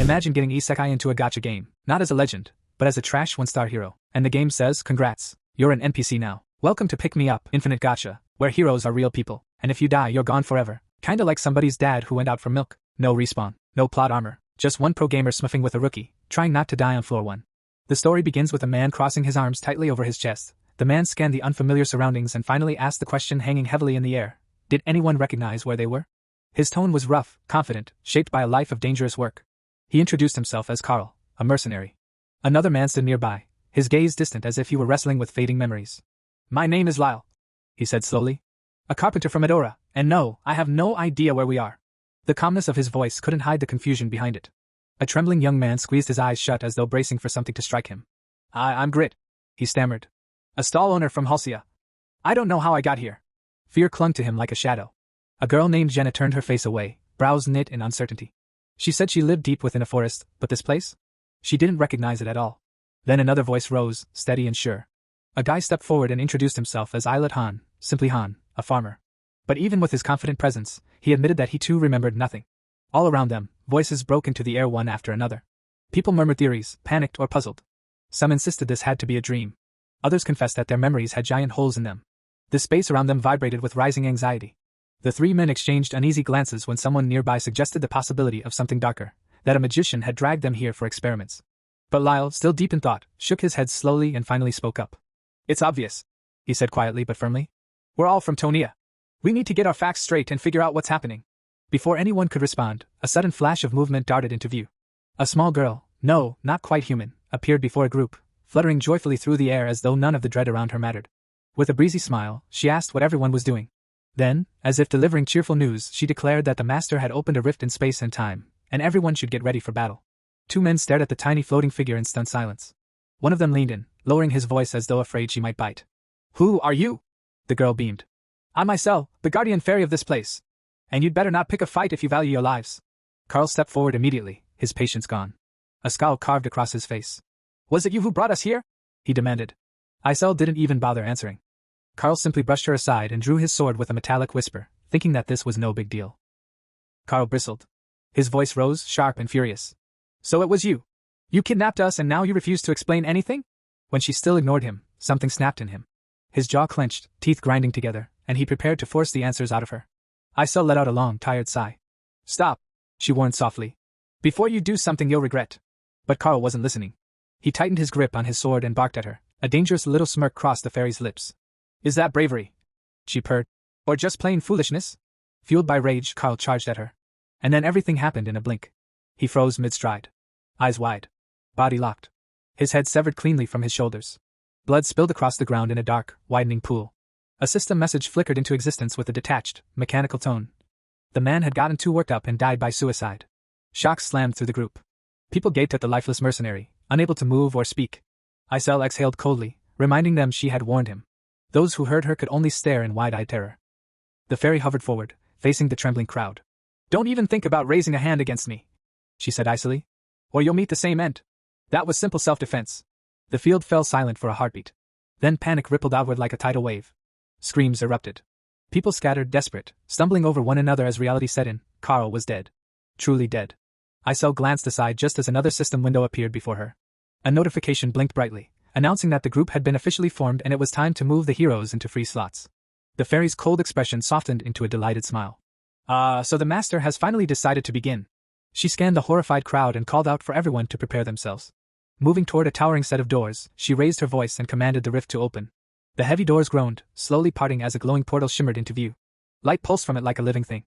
Imagine getting isekai into a gacha game, not as a legend, but as a trash one-star hero, and the game says, congrats, you're an NPC now. Welcome to Pick Me Up, Infinite Gacha, where heroes are real people, and if you die you're gone forever. Kinda like somebody's dad who went out for milk. No respawn, no plot armor, just one pro gamer smurfing with a rookie, trying not to die on floor 1. The story begins with a man crossing his arms tightly over his chest. The man scanned the unfamiliar surroundings and finally asked the question hanging heavily in the air. Did anyone recognize where they were? His tone was rough, confident, shaped by a life of dangerous work. He introduced himself as Carl, a mercenary. Another man stood nearby, his gaze distant as if he were wrestling with fading memories. My name is Lyle, he said slowly. A carpenter from Adora, and no, I have no idea where we are. The calmness of his voice couldn't hide the confusion behind it. A trembling young man squeezed his eyes shut as though bracing for something to strike him. I'm Grit, he stammered. A stall owner from Halcyon. I don't know how I got here. Fear clung to him like a shadow. A girl named Jenna turned her face away, brows knit in uncertainty. She said she lived deep within a forest, but this place? She didn't recognize it at all. Then another voice rose, steady and sure. A guy stepped forward and introduced himself as Islet Han, simply Han, a farmer. But even with his confident presence, he admitted that he too remembered nothing. All around them, voices broke into the air one after another. People murmured theories, panicked or puzzled. Some insisted this had to be a dream. Others confessed that their memories had giant holes in them. The space around them vibrated with rising anxiety. The three men exchanged uneasy glances when someone nearby suggested the possibility of something darker, that a magician had dragged them here for experiments. But Lyle, still deep in thought, shook his head slowly and finally spoke up. It's obvious, he said quietly but firmly. We're all from Tonia. We need to get our facts straight and figure out what's happening. Before anyone could respond, a sudden flash of movement darted into view. A small girl, no, not quite human, appeared before a group, fluttering joyfully through the air as though none of the dread around her mattered. With a breezy smile, she asked what everyone was doing. Then, as if delivering cheerful news, she declared that the master had opened a rift in space and time, and everyone should get ready for battle. Two men stared at the tiny floating figure in stunned silence. One of them leaned in, lowering his voice as though afraid she might bite. Who are you? The girl beamed. I'm myself, the guardian fairy of this place. And you'd better not pick a fight if you value your lives. Carl stepped forward immediately, his patience gone. A scowl carved across his face. Was it you who brought us here? He demanded. Isel didn't even bother answering. Carl simply brushed her aside and drew his sword with a metallic whisper, thinking that this was no big deal. Carl bristled. His voice rose, sharp and furious. So it was you. You kidnapped us and now you refuse to explain anything? When she still ignored him, something snapped in him. His jaw clenched, teeth grinding together, and he prepared to force the answers out of her. Isel let out a long, tired sigh. Stop, she warned softly. Before you do something you'll regret. But Carl wasn't listening. He tightened his grip on his sword and barked at her. A dangerous little smirk crossed the fairy's lips. Is that bravery? She purred. Or just plain foolishness? Fueled by rage, Carl charged at her. And then everything happened in a blink. He froze mid-stride. Eyes wide. Body locked. His head severed cleanly from his shoulders. Blood spilled across the ground in a dark, widening pool. A system message flickered into existence with a detached, mechanical tone. The man had gotten too worked up and died by suicide. Shock slammed through the group. People gaped at the lifeless mercenary, unable to move or speak. Isel exhaled coldly, reminding them she had warned him. Those who heard her could only stare in wide-eyed terror. The fairy hovered forward, facing the trembling crowd. Don't even think about raising a hand against me, she said icily. Or you'll meet the same end. That was simple self-defense. The field fell silent for a heartbeat. Then panic rippled outward like a tidal wave. Screams erupted. People scattered, desperate, stumbling over one another as reality set in. Carl was dead. Truly dead. Isel glanced aside just as another system window appeared before her. A notification blinked brightly, announcing that the group had been officially formed and it was time to move the heroes into free slots. The fairy's cold expression softened into a delighted smile. So the master has finally decided to begin. She scanned the horrified crowd and called out for everyone to prepare themselves. Moving toward a towering set of doors, she raised her voice and commanded the rift to open. The heavy doors groaned, slowly parting as a glowing portal shimmered into view. Light pulsed from it like a living thing.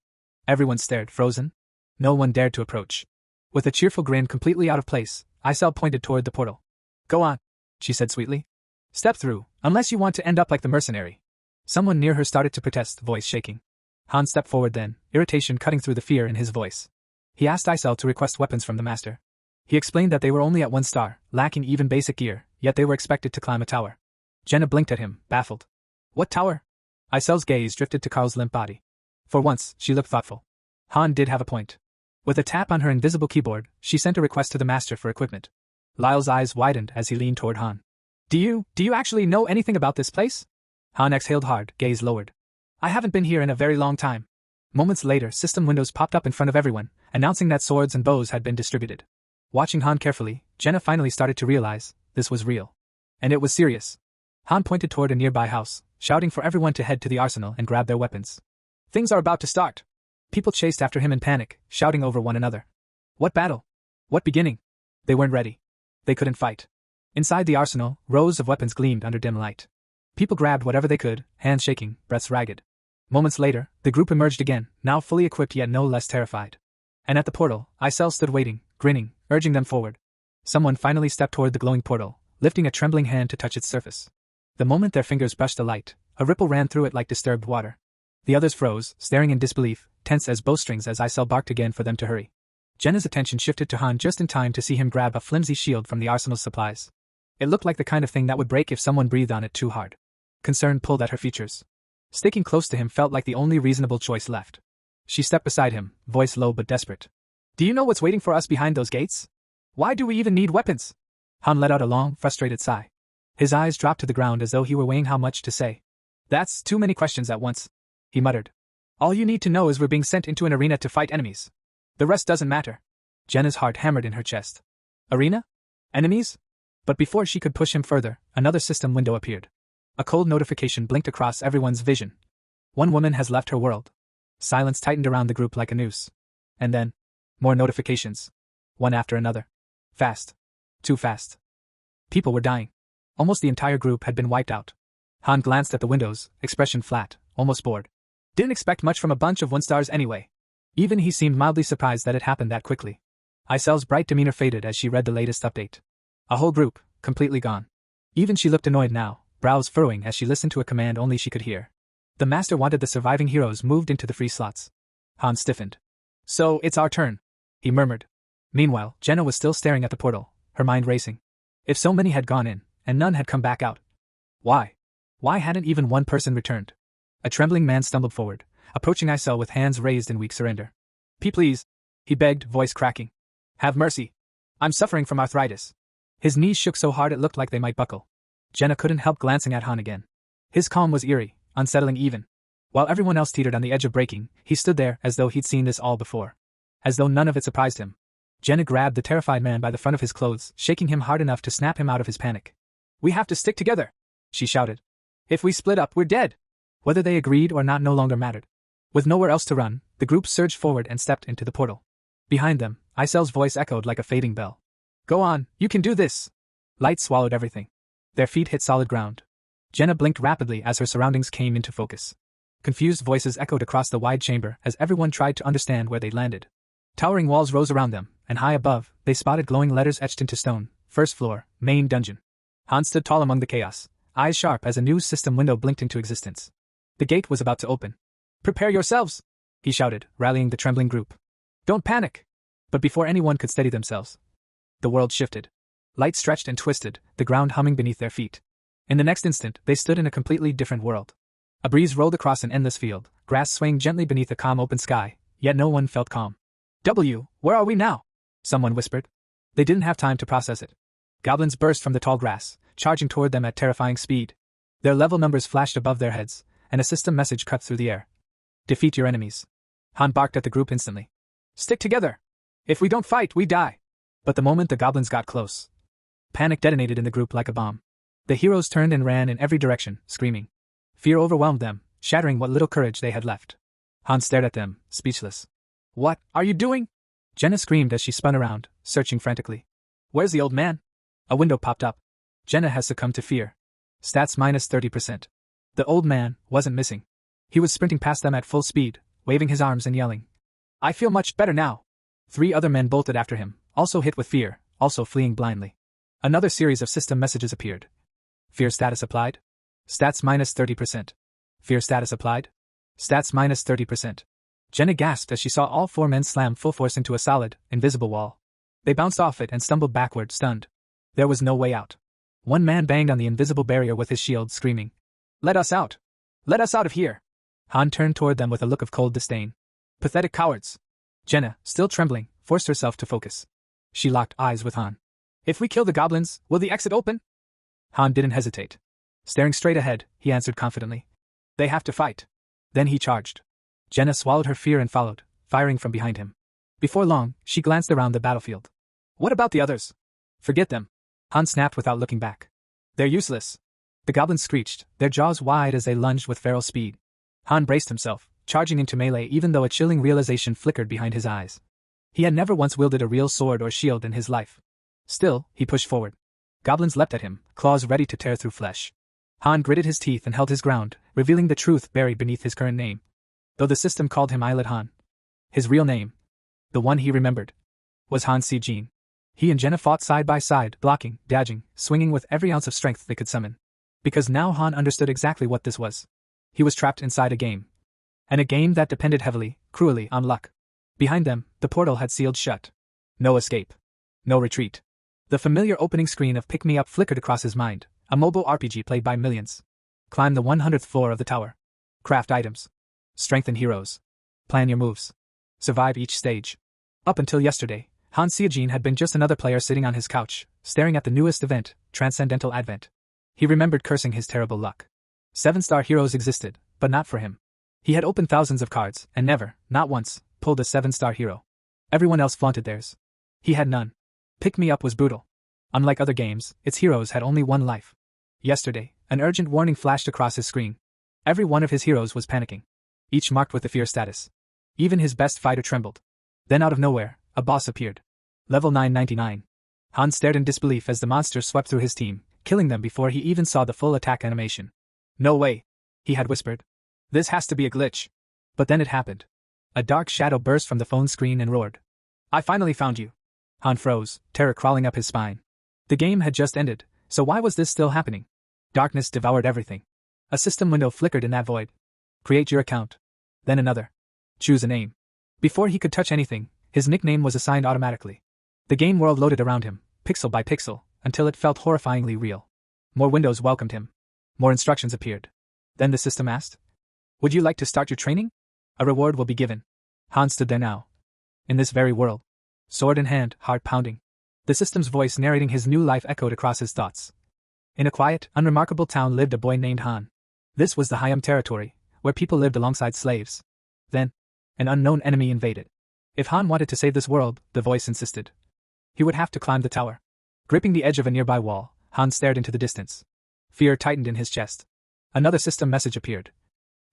Everyone stared, frozen. No one dared to approach. With a cheerful grin completely out of place, Isel pointed toward the portal. Go on, she said sweetly. Step through, unless you want to end up like the mercenary. Someone near her started to protest, voice shaking. Han stepped forward then, irritation cutting through the fear in his voice. He asked Isel to request weapons from the master. He explained that they were only at 1 star, lacking even basic gear, yet they were expected to climb a tower. Jenna blinked at him, baffled. What tower? Isel's gaze drifted to Carl's limp body. For once, she looked thoughtful. Han did have a point. With a tap on her invisible keyboard, she sent a request to the master for equipment. Lyle's eyes widened as he leaned toward Han. Do you actually know anything about this place? Han exhaled hard, gaze lowered. I haven't been here in a very long time. Moments later, system windows popped up in front of everyone, announcing that swords and bows had been distributed. Watching Han carefully, Jenna finally started to realize this was real. And it was serious. Han pointed toward a nearby house, shouting for everyone to head to the arsenal and grab their weapons. Things are about to start. People chased after him in panic, shouting over one another. What battle? What beginning? They weren't ready. They couldn't fight. Inside the arsenal, rows of weapons gleamed under dim light. People grabbed whatever they could, hands shaking, breaths ragged. Moments later, the group emerged again, now fully equipped yet no less terrified. And at the portal, Isel stood waiting, grinning, urging them forward. Someone finally stepped toward the glowing portal, lifting a trembling hand to touch its surface. The moment their fingers brushed the light, a ripple ran through it like disturbed water. The others froze, staring in disbelief, tense as bowstrings as Isel barked again for them to hurry. Jenna's attention shifted to Han just in time to see him grab a flimsy shield from the arsenal's supplies. It looked like the kind of thing that would break if someone breathed on it too hard. Concern pulled at her features. Sticking close to him felt like the only reasonable choice left. She stepped beside him, voice low but desperate. Do you know what's waiting for us behind those gates? Why do we even need weapons? Han let out a long, frustrated sigh. His eyes dropped to the ground as though he were weighing how much to say. That's too many questions at once, he muttered. All you need to know is we're being sent into an arena to fight enemies. The rest doesn't matter. Jenna's heart hammered in her chest. Arena? Enemies? But before she could push him further, another system window appeared. A cold notification blinked across everyone's vision. One woman has left her world. Silence tightened around the group like a noose. And then, more notifications. One after another. Fast. Too fast. People were dying. Almost the entire group had been wiped out. Han glanced at the windows, expression flat, almost bored. Didn't expect much from a bunch of one-stars anyway. Even he seemed mildly surprised that it happened that quickly. Isel's bright demeanor faded as she read the latest update. A whole group, completely gone. Even she looked annoyed now, brows furrowing as she listened to a command only she could hear. The master wanted the surviving heroes moved into the free slots. Han stiffened. So, it's our turn, he murmured. Meanwhile, Jenna was still staring at the portal, her mind racing. If so many had gone in, and none had come back out. Why? Why hadn't even one person returned? A trembling man stumbled forward, approaching Isel with hands raised in weak surrender. Please, he begged, voice cracking. Have mercy. I'm suffering from arthritis. His knees shook so hard it looked like they might buckle. Jenna couldn't help glancing at Han again. His calm was eerie, unsettling even. While everyone else teetered on the edge of breaking, he stood there as though he'd seen this all before. As though none of it surprised him. Jenna grabbed the terrified man by the front of his clothes, shaking him hard enough to snap him out of his panic. We have to stick together, she shouted. If we split up, we're dead. Whether they agreed or not no longer mattered. With nowhere else to run, the group surged forward and stepped into the portal. Behind them, Isel's voice echoed like a fading bell. Go on, you can do this. Light swallowed everything. Their feet hit solid ground. Jenna blinked rapidly as her surroundings came into focus. Confused voices echoed across the wide chamber as everyone tried to understand where they'd landed. Towering walls rose around them, and high above, they spotted glowing letters etched into stone. First floor, main dungeon. Han stood tall among the chaos, eyes sharp as a new system window blinked into existence. The gate was about to open. Prepare yourselves, he shouted, rallying the trembling group. Don't panic. But before anyone could steady themselves, the world shifted. Light stretched and twisted, the ground humming beneath their feet. In the next instant, they stood in a completely different world. A breeze rolled across an endless field, grass swaying gently beneath a calm open sky, yet no one felt calm. Where are we now? Someone whispered. They didn't have time to process it. Goblins burst from the tall grass, charging toward them at terrifying speed. Their level numbers flashed above their heads, and a system message cut through the air. Defeat your enemies. Han barked at the group instantly. Stick together. If we don't fight, we die. But the moment the goblins got close, panic detonated in the group like a bomb. The heroes turned and ran in every direction, screaming. Fear overwhelmed them, shattering what little courage they had left. Han stared at them, speechless. What are you doing? Jenna screamed as she spun around, searching frantically. Where's the old man? A window popped up. Jenna has succumbed to fear. Stats minus 30%. The old man wasn't missing. He was sprinting past them at full speed, waving his arms and yelling. I feel much better now. 3 other men bolted after him, also hit with fear, also fleeing blindly. Another series of system messages appeared. Fear status applied? Stats minus 30%. Fear status applied? Stats minus 30%. Jenna gasped as she saw all 4 men slam full force into a solid, invisible wall. They bounced off it and stumbled backward, stunned. There was no way out. One man banged on the invisible barrier with his shield, screaming. Let us out! Let us out of here! Han turned toward them with a look of cold disdain. Pathetic cowards! Jenna, still trembling, forced herself to focus. She locked eyes with Han. If we kill the goblins, will the exit open? Han didn't hesitate. Staring straight ahead, he answered confidently. They have to fight. Then he charged. Jenna swallowed her fear and followed, firing from behind him. Before long, she glanced around the battlefield. What about the others? Forget them. Han snapped without looking back. They're useless. The goblins screeched, their jaws wide as they lunged with feral speed. Han braced himself, charging into melee even though a chilling realization flickered behind his eyes. He had never once wielded a real sword or shield in his life. Still, he pushed forward. Goblins leapt at him, claws ready to tear through flesh. Han gritted his teeth and held his ground, revealing the truth buried beneath his current name. Though the system called him Eyelid Han. His real name, the one he remembered, was Han Si-jin. He and Jenna fought side by side, blocking, dodging, swinging with every ounce of strength they could summon. Because now Han understood exactly what this was. He was trapped inside a game. And a game that depended heavily, cruelly, on luck. Behind them, the portal had sealed shut. No escape. No retreat. The familiar opening screen of Pick Me Up flickered across his mind, a mobile RPG played by millions. Climb the 100th floor of the tower. Craft items. Strengthen heroes. Plan your moves. Survive each stage. Up until yesterday, Han Si-jin had been just another player sitting on his couch, staring at the newest event, Transcendental Advent. He remembered cursing his terrible luck. 7-star heroes existed, but not for him. He had opened thousands of cards, and never, not once, pulled a 7-star hero. Everyone else flaunted theirs. He had none. Pick Me Up was brutal. Unlike other games, its heroes had only one life. Yesterday, an urgent warning flashed across his screen. Every one of his heroes was panicking. Each marked with the fear status. Even his best fighter trembled. Then out of nowhere, a boss appeared. Level 999. Han stared in disbelief as the monster swept through his team, killing them before he even saw the full attack animation. No way, he had whispered. This has to be a glitch. But then it happened. A dark shadow burst from the phone screen and roared. I finally found you. Han froze, terror crawling up his spine. The game had just ended, so why was this still happening? Darkness devoured everything. A system window flickered in that void. Create your account. Then another. Choose a name. Before he could touch anything, his nickname was assigned automatically. The game world loaded around him, pixel by pixel, until it felt horrifyingly real. More windows welcomed him. More instructions appeared. Then the system asked, would you like to start your training? A reward will be given. Han stood there now. In this very world. Sword in hand, heart pounding. The system's voice narrating his new life echoed across his thoughts. In a quiet, unremarkable town lived a boy named Han. This was the Hayam territory, where people lived alongside slaves. Then, an unknown enemy invaded. If Han wanted to save this world, the voice insisted, he would have to climb the tower. Gripping the edge of a nearby wall, Han stared into the distance. Fear tightened in his chest. Another system message appeared.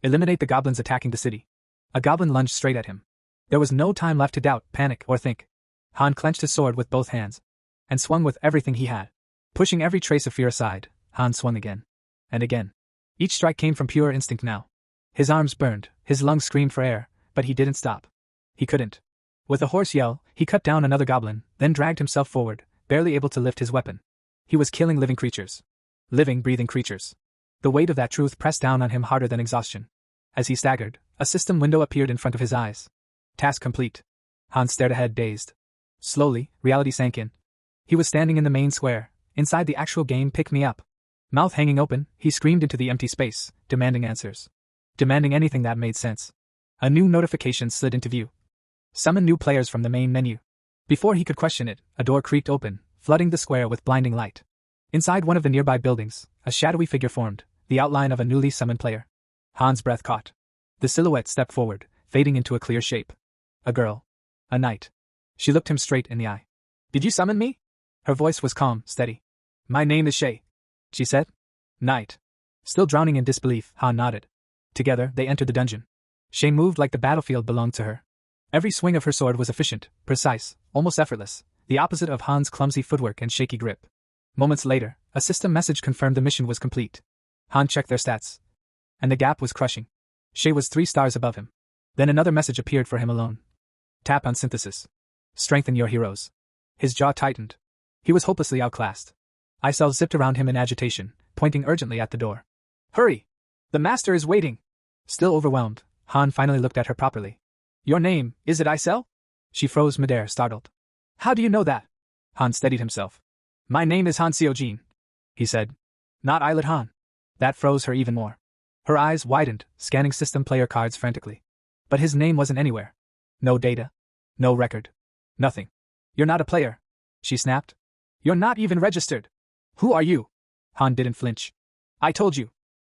Eliminate the goblins attacking the city. A goblin lunged straight at him. There was no time left to doubt, panic, or think. Han clenched his sword with both hands. And swung with everything he had. Pushing every trace of fear aside, Han swung again. And again. Each strike came from pure instinct now. His arms burned, his lungs screamed for air, but he didn't stop. He couldn't. With a hoarse yell, he cut down another goblin, then dragged himself forward, barely able to lift his weapon. He was killing living creatures. Living, breathing creatures. The weight of that truth pressed down on him harder than exhaustion. As he staggered, a system window appeared in front of his eyes. Task complete. Han stared ahead, dazed. Slowly, reality sank in. He was standing in the main square, inside the actual game Pick Me Up. Mouth hanging open, he screamed into the empty space, demanding answers. Demanding anything that made sense. A new notification slid into view. Summon new players from the main menu. Before he could question it, a door creaked open, flooding the square with blinding light. Inside one of the nearby buildings, a shadowy figure formed, the outline of a newly summoned player. Han's breath caught. The silhouette stepped forward, fading into a clear shape. A girl. A knight. She looked him straight in the eye. Did you summon me? Her voice was calm, steady. My name is Shay, she said. Knight. Still drowning in disbelief, Han nodded. Together, they entered the dungeon. Shay moved like the battlefield belonged to her. Every swing of her sword was efficient, precise, almost effortless, the opposite of Han's clumsy footwork and shaky grip. Moments later, a system message confirmed the mission was complete. Han checked their stats. And the gap was crushing. Shay was 3 stars above him. Then another message appeared for him alone. Tap on synthesis. Strengthen your heroes. His jaw tightened. He was hopelessly outclassed. Eye cells zipped around him in agitation, pointing urgently at the door. Hurry! The master is waiting! Still overwhelmed, Han finally looked at her properly. Your name, is it Isel? She froze midair, startled. How do you know that? Han steadied himself. My name is Han Si-jin, he said. Not Eyelid Han. That froze her even more. Her eyes widened, scanning system player cards frantically. But his name wasn't anywhere. No data. No record. Nothing. You're not a player, she snapped. You're not even registered. Who are you? Han didn't flinch. I told you.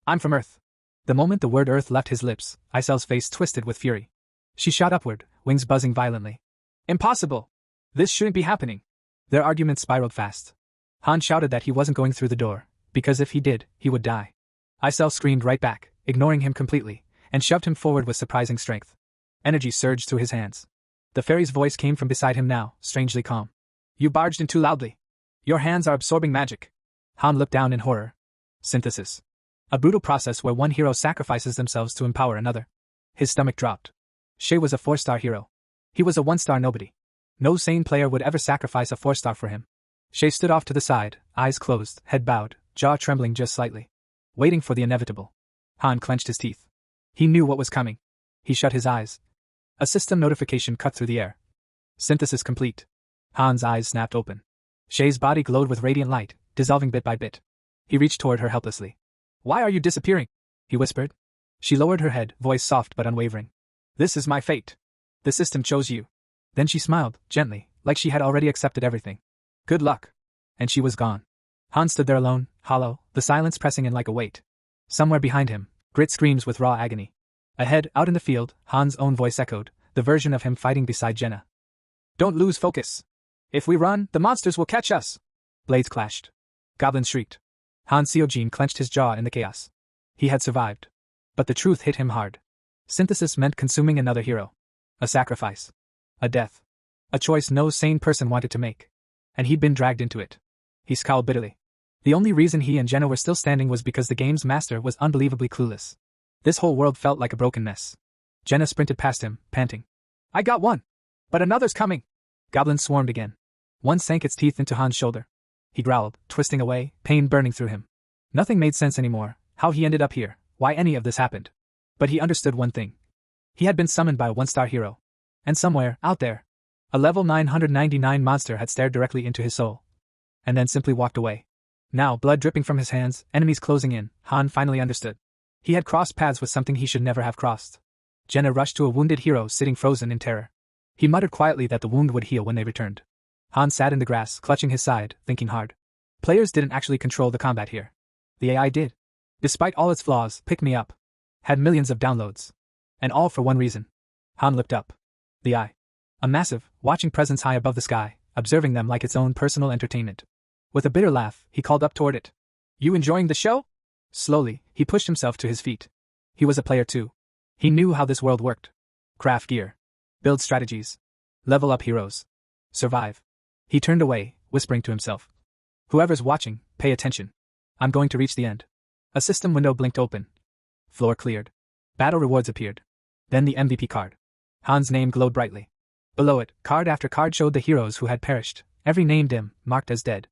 I'm from Earth. The moment the word Earth left his lips, Isel's face twisted with fury. She shot upward, wings buzzing violently. Impossible! This shouldn't be happening. Their argument spiraled fast. Han shouted that he wasn't going through the door, because if he did, he would die. Isel screamed right back, ignoring him completely, and shoved him forward with surprising strength. Energy surged through his hands. The fairy's voice came from beside him now, strangely calm. You barged in too loudly. Your hands are absorbing magic. Han looked down in horror. Synthesis. A brutal process where one hero sacrifices themselves to empower another. His stomach dropped. Shay was a 4-star hero. He was a 1-star nobody. No sane player would ever sacrifice a 4-star for him. Shay stood off to the side, eyes closed, head bowed, jaw trembling just slightly. Waiting for the inevitable. Han clenched his teeth. He knew what was coming. He shut his eyes. A system notification cut through the air. Synthesis complete. Han's eyes snapped open. Shay's body glowed with radiant light, dissolving bit by bit. He reached toward her helplessly. Why are you disappearing? He whispered. She lowered her head, voice soft but unwavering. This is my fate. The system chose you. Then she smiled, gently, like she had already accepted everything. Good luck. And she was gone. Han stood there alone, hollow, the silence pressing in like a weight. Somewhere behind him, Grit screams with raw agony. Ahead, out in the field, Han's own voice echoed, the version of him fighting beside Jenna. Don't lose focus. If we run, the monsters will catch us. Blades clashed. Goblins shrieked. Han Seojin clenched his jaw in the chaos. He had survived. But the truth hit him hard. Synthesis meant consuming another hero. A sacrifice. A death. A choice no sane person wanted to make. And he'd been dragged into it. He scowled bitterly. The only reason he and Jenna were still standing was because the game's master was unbelievably clueless. This whole world felt like a broken mess. Jenna sprinted past him, panting. I got one. But another's coming. Goblins swarmed again. One sank its teeth into Han's shoulder. He growled, twisting away, pain burning through him. Nothing made sense anymore, how he ended up here, why any of this happened. But he understood one thing. He had been summoned by a 1-star hero. And somewhere, out there, a level 999 monster had stared directly into his soul. And then simply walked away. Now, blood dripping from his hands, enemies closing in, Han finally understood. He had crossed paths with something he should never have crossed. Jenna rushed to a wounded hero sitting frozen in terror. He muttered quietly that the wound would heal when they returned. Han sat in the grass, clutching his side, thinking hard. Players didn't actually control the combat here. The AI did. Despite all its flaws, Pick Me Up had millions of downloads. And all for one reason. Han looked up. The eye. A massive, watching presence high above the sky, observing them like its own personal entertainment. With a bitter laugh, he called up toward it. You enjoying the show? Slowly, he pushed himself to his feet. He was a player too. He knew how this world worked. Craft gear. Build strategies. Level up heroes. Survive. He turned away, whispering to himself. Whoever's watching, pay attention. I'm going to reach the end. A system window blinked open. Floor cleared. Battle rewards appeared. Then the MVP card. Han's name glowed brightly. Below it, card after card showed the heroes who had perished, every name dim, marked as dead.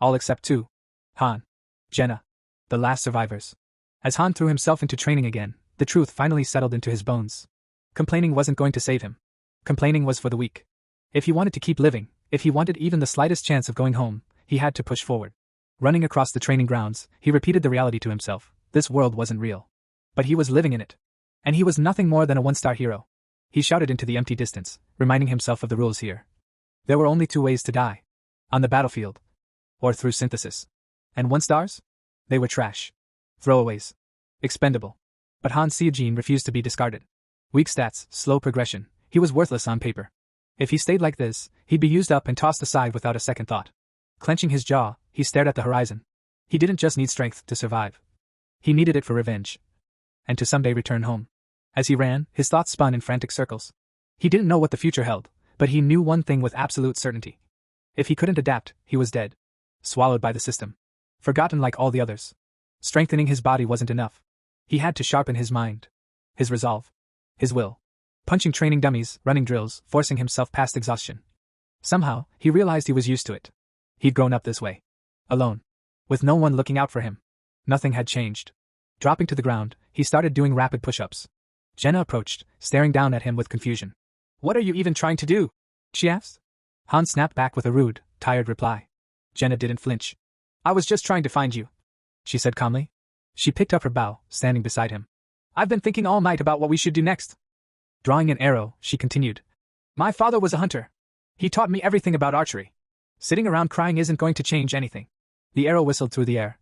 All except two. Han. Jenna. The last survivors. As Han threw himself into training again, the truth finally settled into his bones. Complaining wasn't going to save him. Complaining was for the weak. If he wanted to keep living, if he wanted even the slightest chance of going home, he had to push forward. Running across the training grounds, he repeated the reality to himself. This world wasn't real. But he was living in it. And he was nothing more than a 1-star hero. He shouted into the empty distance, reminding himself of the rules here. There were only 2 ways to die. On the battlefield. Or through synthesis. And 1-stars? They were trash. Throwaways. Expendable. But Han Seojin refused to be discarded. Weak stats, slow progression, he was worthless on paper. If he stayed like this, he'd be used up and tossed aside without a second thought. Clenching his jaw, he stared at the horizon. He didn't just need strength to survive. He needed it for revenge. And to someday return home. As he ran, his thoughts spun in frantic circles. He didn't know what the future held, but he knew one thing with absolute certainty. If he couldn't adapt, he was dead. Swallowed by the system. Forgotten like all the others. Strengthening his body wasn't enough. He had to sharpen his mind. His resolve. His will. Punching training dummies, running drills, forcing himself past exhaustion. Somehow, he realized he was used to it. He'd grown up this way. Alone. With no one looking out for him. Nothing had changed. Dropping to the ground, he started doing rapid push-ups. Jenna approached, staring down at him with confusion. What are you even trying to do? She asked. Han snapped back with a rude, tired reply. Jenna didn't flinch. I was just trying to find you, she said calmly. She picked up her bow, standing beside him. I've been thinking all night about what we should do next. Drawing an arrow, she continued. My father was a hunter. He taught me everything about archery. Sitting around crying isn't going to change anything. The arrow whistled through the air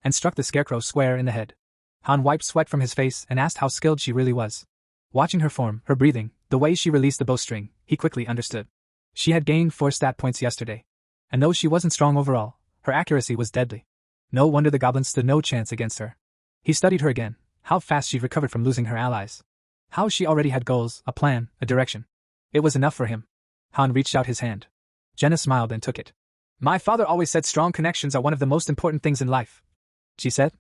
and struck the scarecrow square in the head. Han wiped sweat from his face and asked how skilled she really was. Watching her form, her breathing, the way she released the bowstring, he quickly understood. She had gained 4 stat points yesterday. And though she wasn't strong overall, her accuracy was deadly. No wonder the goblins stood no chance against her. He studied her again, how fast she recovered from losing her allies. How she already had goals, a plan, a direction. It was enough for him. Han reached out his hand. Jenna smiled and took it. My father always said strong connections are one of the most important things in life, she said.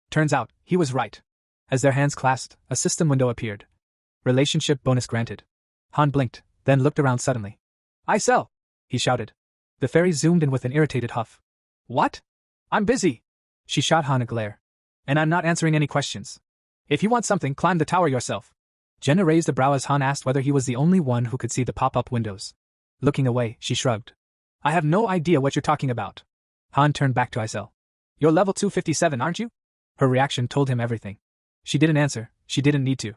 Turns out, he was right. As their hands clasped, a system window appeared. Relationship bonus granted. Han blinked, then looked around suddenly. I sell, he shouted. The fairy zoomed in with an irritated huff. What? I'm busy. She shot Han a glare. And I'm not answering any questions. If you want something, climb the tower yourself. Jenna raised a brow as Han asked whether he was the only one who could see the pop-up windows. Looking away, she shrugged. I have no idea what you're talking about. Han turned back to Isel. You're level 257, aren't you? Her reaction told him everything. She didn't answer, she didn't need to.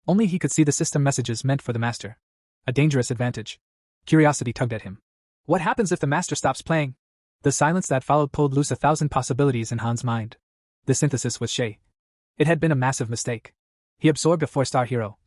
Only he could see the system messages meant for the master. A dangerous advantage. Curiosity tugged at him. What happens if the master stops playing? The silence that followed pulled loose 1,000 possibilities in Han's mind. The synthesis was Shay. It had been a massive mistake. He absorbed a 4-star hero,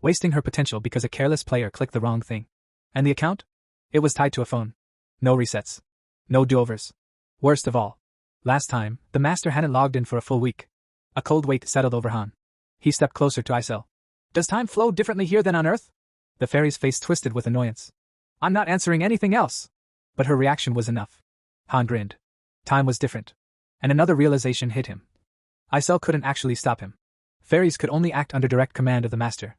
wasting her potential because a careless player clicked the wrong thing. And the account? It was tied to a phone. No resets. No do-overs. Worst of all, last time, the master hadn't logged in for a full week. A cold weight settled over Han. He stepped closer to Isel. Does time flow differently here than on Earth? The fairy's face twisted with annoyance. I'm not answering anything else. But her reaction was enough. Han grinned. Time was different. And another realization hit him. Isel couldn't actually stop him. Fairies could only act under direct command of the master.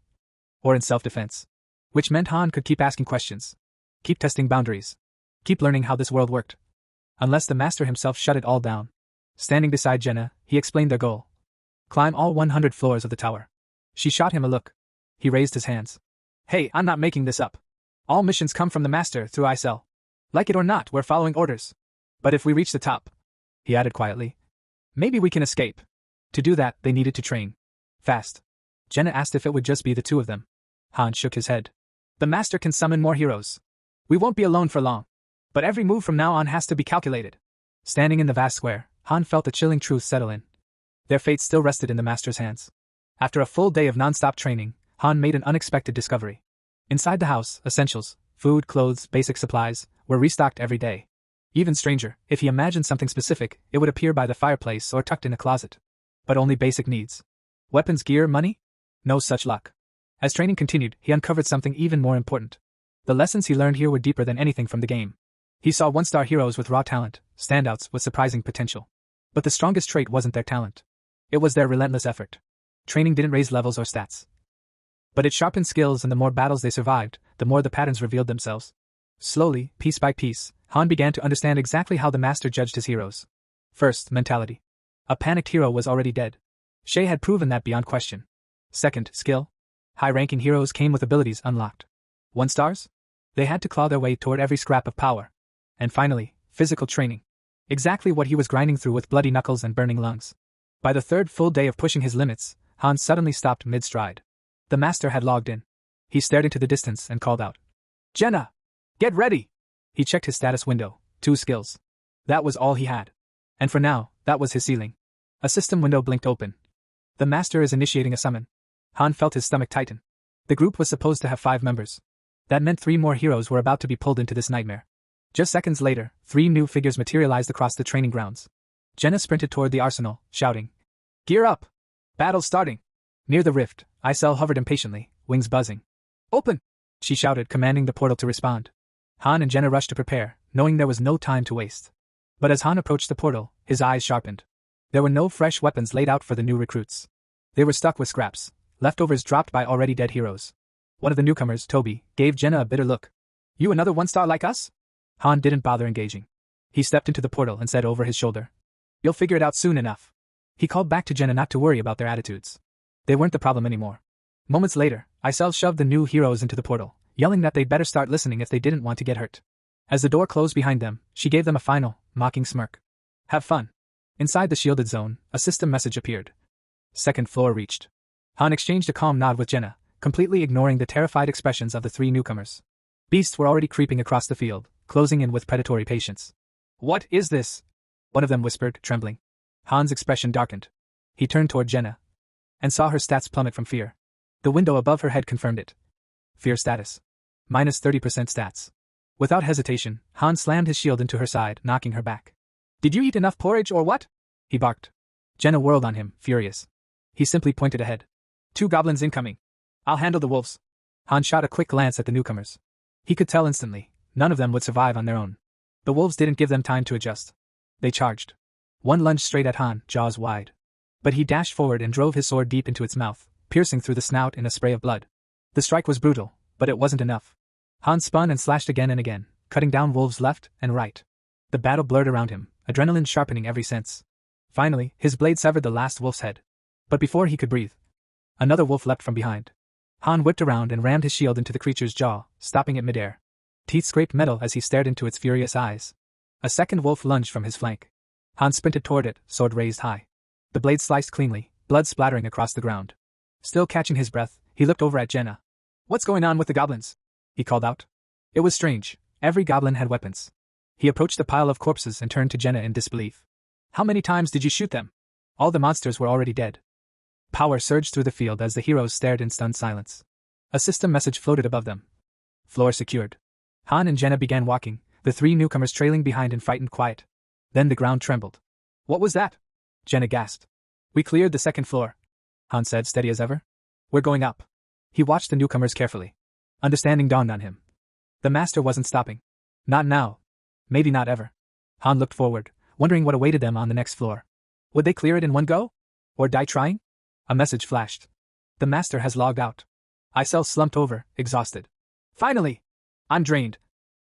Or in self-defense. Which meant Han could keep asking questions. Keep testing boundaries. Keep learning how this world worked. Unless the master himself shut it all down. Standing beside Jenna, he explained their goal. Climb all 100 floors of the tower. She shot him a look. He raised his hands. Hey, I'm not making this up. All missions come from the master through Isel. Like it or not, we're following orders. But if we reach the top, he added quietly, maybe we can escape. To do that, they needed to train. Fast. Jenna asked if it would just be the two of them. Han shook his head. The master can summon more heroes. We won't be alone for long. But every move from now on has to be calculated. Standing in the vast square, Han felt the chilling truth settle in. Their fate still rested in the master's hands. After a full day of non-stop training, Han made an unexpected discovery. Inside the house, essentials, food, clothes, basic supplies, were restocked every day. Even stranger, if he imagined something specific, it would appear by the fireplace or tucked in a closet. But only basic needs. Weapons, gear, money? No such luck. As training continued, he uncovered something even more important. The lessons he learned here were deeper than anything from the game. He saw 1-star heroes with raw talent, standouts with surprising potential. But the strongest trait wasn't their talent. It was their relentless effort. Training didn't raise levels or stats. But it sharpened skills, and the more battles they survived, the more the patterns revealed themselves. Slowly, piece by piece, Han began to understand exactly how the master judged his heroes. First, mentality. A panicked hero was already dead. Shay had proven that beyond question. Second, skill. High-ranking heroes came with abilities unlocked. 1-stars? They had to claw their way toward every scrap of power. And finally, physical training. Exactly what he was grinding through with bloody knuckles and burning lungs. By the third full day of pushing his limits, Han suddenly stopped mid-stride. The master had logged in. He stared into the distance and called out. Jenna! Get ready! He checked his status window. 2 skills. That was all he had. And for now, that was his ceiling. A system window blinked open. The master is initiating a summon. Han felt his stomach tighten. The group was supposed to have 5 members. That meant 3 more heroes were about to be pulled into this nightmare. Just seconds later, 3 new figures materialized across the training grounds. Jenna sprinted toward the arsenal, shouting. Gear up! Battle's starting! Near the rift, Isel hovered impatiently, wings buzzing. Open! She shouted, commanding the portal to respond. Han and Jenna rushed to prepare, knowing there was no time to waste. But as Han approached the portal, his eyes sharpened. There were no fresh weapons laid out for the new recruits. They were stuck with scraps, leftovers dropped by already dead heroes. One of the newcomers, Toby, gave Jenna a bitter look. You another 1-star like us? Han didn't bother engaging. He stepped into the portal and said over his shoulder. You'll figure it out soon enough. He called back to Jenna not to worry about their attitudes. They weren't the problem anymore. Moments later, Isel shoved the new heroes into the portal, yelling that they'd better start listening if they didn't want to get hurt. As the door closed behind them, she gave them a final, mocking smirk. Have fun. Inside the shielded zone, a system message appeared. 2nd floor reached. Han exchanged a calm nod with Jenna, completely ignoring the terrified expressions of the 3 newcomers. Beasts were already creeping across the field, closing in with predatory patience. What is this? One of them whispered, trembling. Han's expression darkened. He turned toward Jenna and saw her stats plummet from fear. The window above her head confirmed it. Fear status. -30% stats. Without hesitation, Han slammed his shield into her side, knocking her back. Did you eat enough porridge or what? He barked. Jenna whirled on him, furious. He simply pointed ahead. 2 goblins incoming. I'll handle the wolves. Han shot a quick glance at the newcomers. He could tell instantly, none of them would survive on their own. The wolves didn't give them time to adjust. They charged. One lunged straight at Han, jaws wide. But he dashed forward and drove his sword deep into its mouth, piercing through the snout in a spray of blood. The strike was brutal, but it wasn't enough. Han spun and slashed again and again, cutting down wolves left and right. The battle blurred around him, adrenaline sharpening every sense. Finally, his blade severed the last wolf's head. But before he could breathe, another wolf leapt from behind. Han whipped around and rammed his shield into the creature's jaw, stopping it midair. Teeth scraped metal as he stared into its furious eyes. A second wolf lunged from his flank. Han sprinted toward it, sword raised high. The blade sliced cleanly, blood splattering across the ground. Still catching his breath, he looked over at Jenna. What's going on with the goblins? He called out. It was strange. Every goblin had weapons. He approached the pile of corpses and turned to Jenna in disbelief. How many times did you shoot them? All the monsters were already dead. Power surged through the field as the heroes stared in stunned silence. A system message floated above them. Floor secured. Han and Jenna began walking, the 3 newcomers trailing behind in frightened quiet. Then the ground trembled. What was that? Jenna gasped. We cleared the 2nd floor. Han said, steady as ever. We're going up. He watched the newcomers carefully. Understanding dawned on him. The master wasn't stopping. Not now. Maybe not ever. Han looked forward, wondering what awaited them on the next floor. Would they clear it in one go? Or die trying? A message flashed. The master has logged out. Isel slumped over, exhausted. Finally! I'm drained.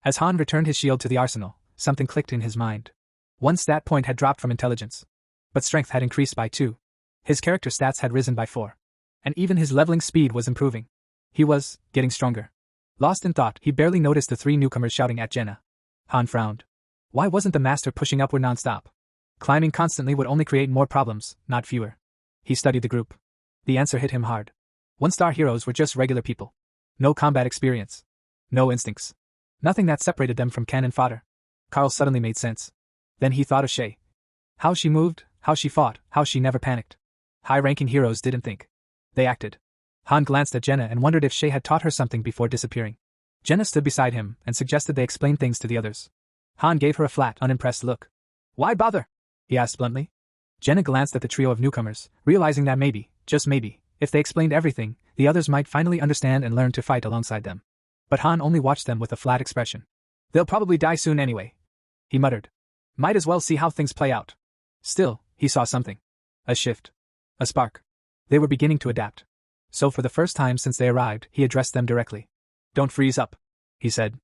As Han returned his shield to the arsenal, something clicked in his mind. 1 stat point had dropped from intelligence. But strength had increased by 2. His character stats had risen by 4. And even his leveling speed was improving. He was getting stronger. Lost in thought, he barely noticed the 3 newcomers shouting at Jenna. Han frowned. Why wasn't the master pushing upward nonstop? Climbing constantly would only create more problems, not fewer. He studied the group. The answer hit him hard. 1-star heroes were just regular people. No combat experience. No instincts. Nothing that separated them from cannon fodder. Carl suddenly made sense. Then he thought of Shay. How she moved, how she fought, how she never panicked. High-ranking heroes didn't think. They acted. Han glanced at Jenna and wondered if Shay had taught her something before disappearing. Jenna stood beside him and suggested they explain things to the others. Han gave her a flat, unimpressed look. Why bother? He asked bluntly. Jenna glanced at the trio of newcomers, realizing that maybe, just maybe, if they explained everything, the others might finally understand and learn to fight alongside them. But Han only watched them with a flat expression. They'll probably die soon anyway, he muttered. Might as well see how things play out. Still, he saw something. A shift. A spark. They were beginning to adapt. So for the first time since they arrived, he addressed them directly. Don't freeze up, he said.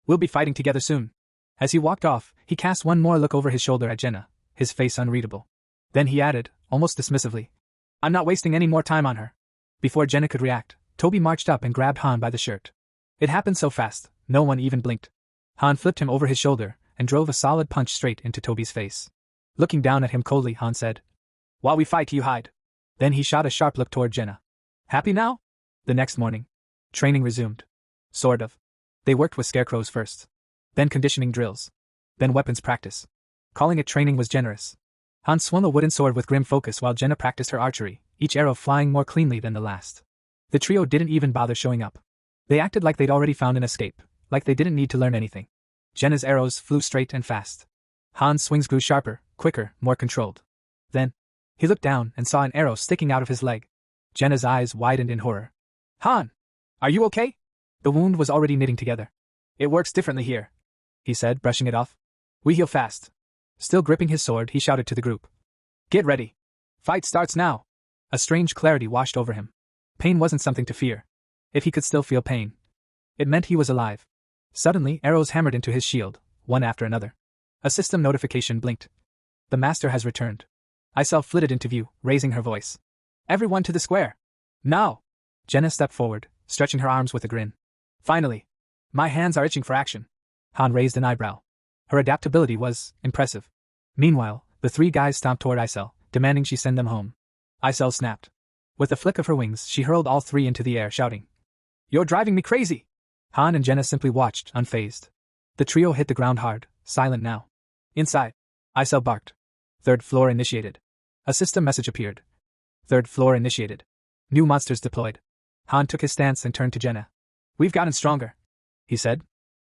We'll be fighting together soon. As he walked off, he cast one more look over his shoulder at Jenna, his face unreadable. Then he added, almost dismissively, I'm not wasting any more time on her. Before Jenna could react, Toby marched up and grabbed Han by the shirt. It happened so fast, no one even blinked. Han flipped him over his shoulder and drove a solid punch straight into Toby's face. Looking down at him coldly, Han said, While we fight, you hide. Then he shot a sharp look toward Jenna. Happy now? The next morning, training resumed. Sort of. They worked with scarecrows first. Then conditioning drills. Then weapons practice. Calling it training was generous. Han swung a wooden sword with grim focus while Jenna practiced her archery, each arrow flying more cleanly than the last. The trio didn't even bother showing up. They acted like they'd already found an escape, like they didn't need to learn anything. Jenna's arrows flew straight and fast. Han's swings grew sharper, quicker, more controlled. Then, he looked down and saw an arrow sticking out of his leg. Jenna's eyes widened in horror. Han! Are you okay? The wound was already knitting together. It works differently here, he said, brushing it off. We heal fast. Still gripping his sword, he shouted to the group. Get ready. Fight starts now. A strange clarity washed over him. Pain wasn't something to fear. If he could still feel pain, it meant he was alive. Suddenly, arrows hammered into his shield, one after another. A system notification blinked. The master has returned. Isel flitted into view, raising her voice. Everyone to the square. Now! Jenna stepped forward, stretching her arms with a grin. Finally. My hands are itching for action. Han raised an eyebrow. Her adaptability was impressive. Meanwhile, the 3 guys stomped toward Isel, demanding she send them home. Isel snapped. With a flick of her wings, she hurled all 3 into the air, shouting, You're driving me crazy! Han and Jenna simply watched, unfazed. The trio hit the ground hard, silent now. Inside. Isel barked. 3rd floor initiated. A system message appeared. 3rd floor initiated. New monsters deployed. Han took his stance and turned to Jenna. We've gotten stronger, he said.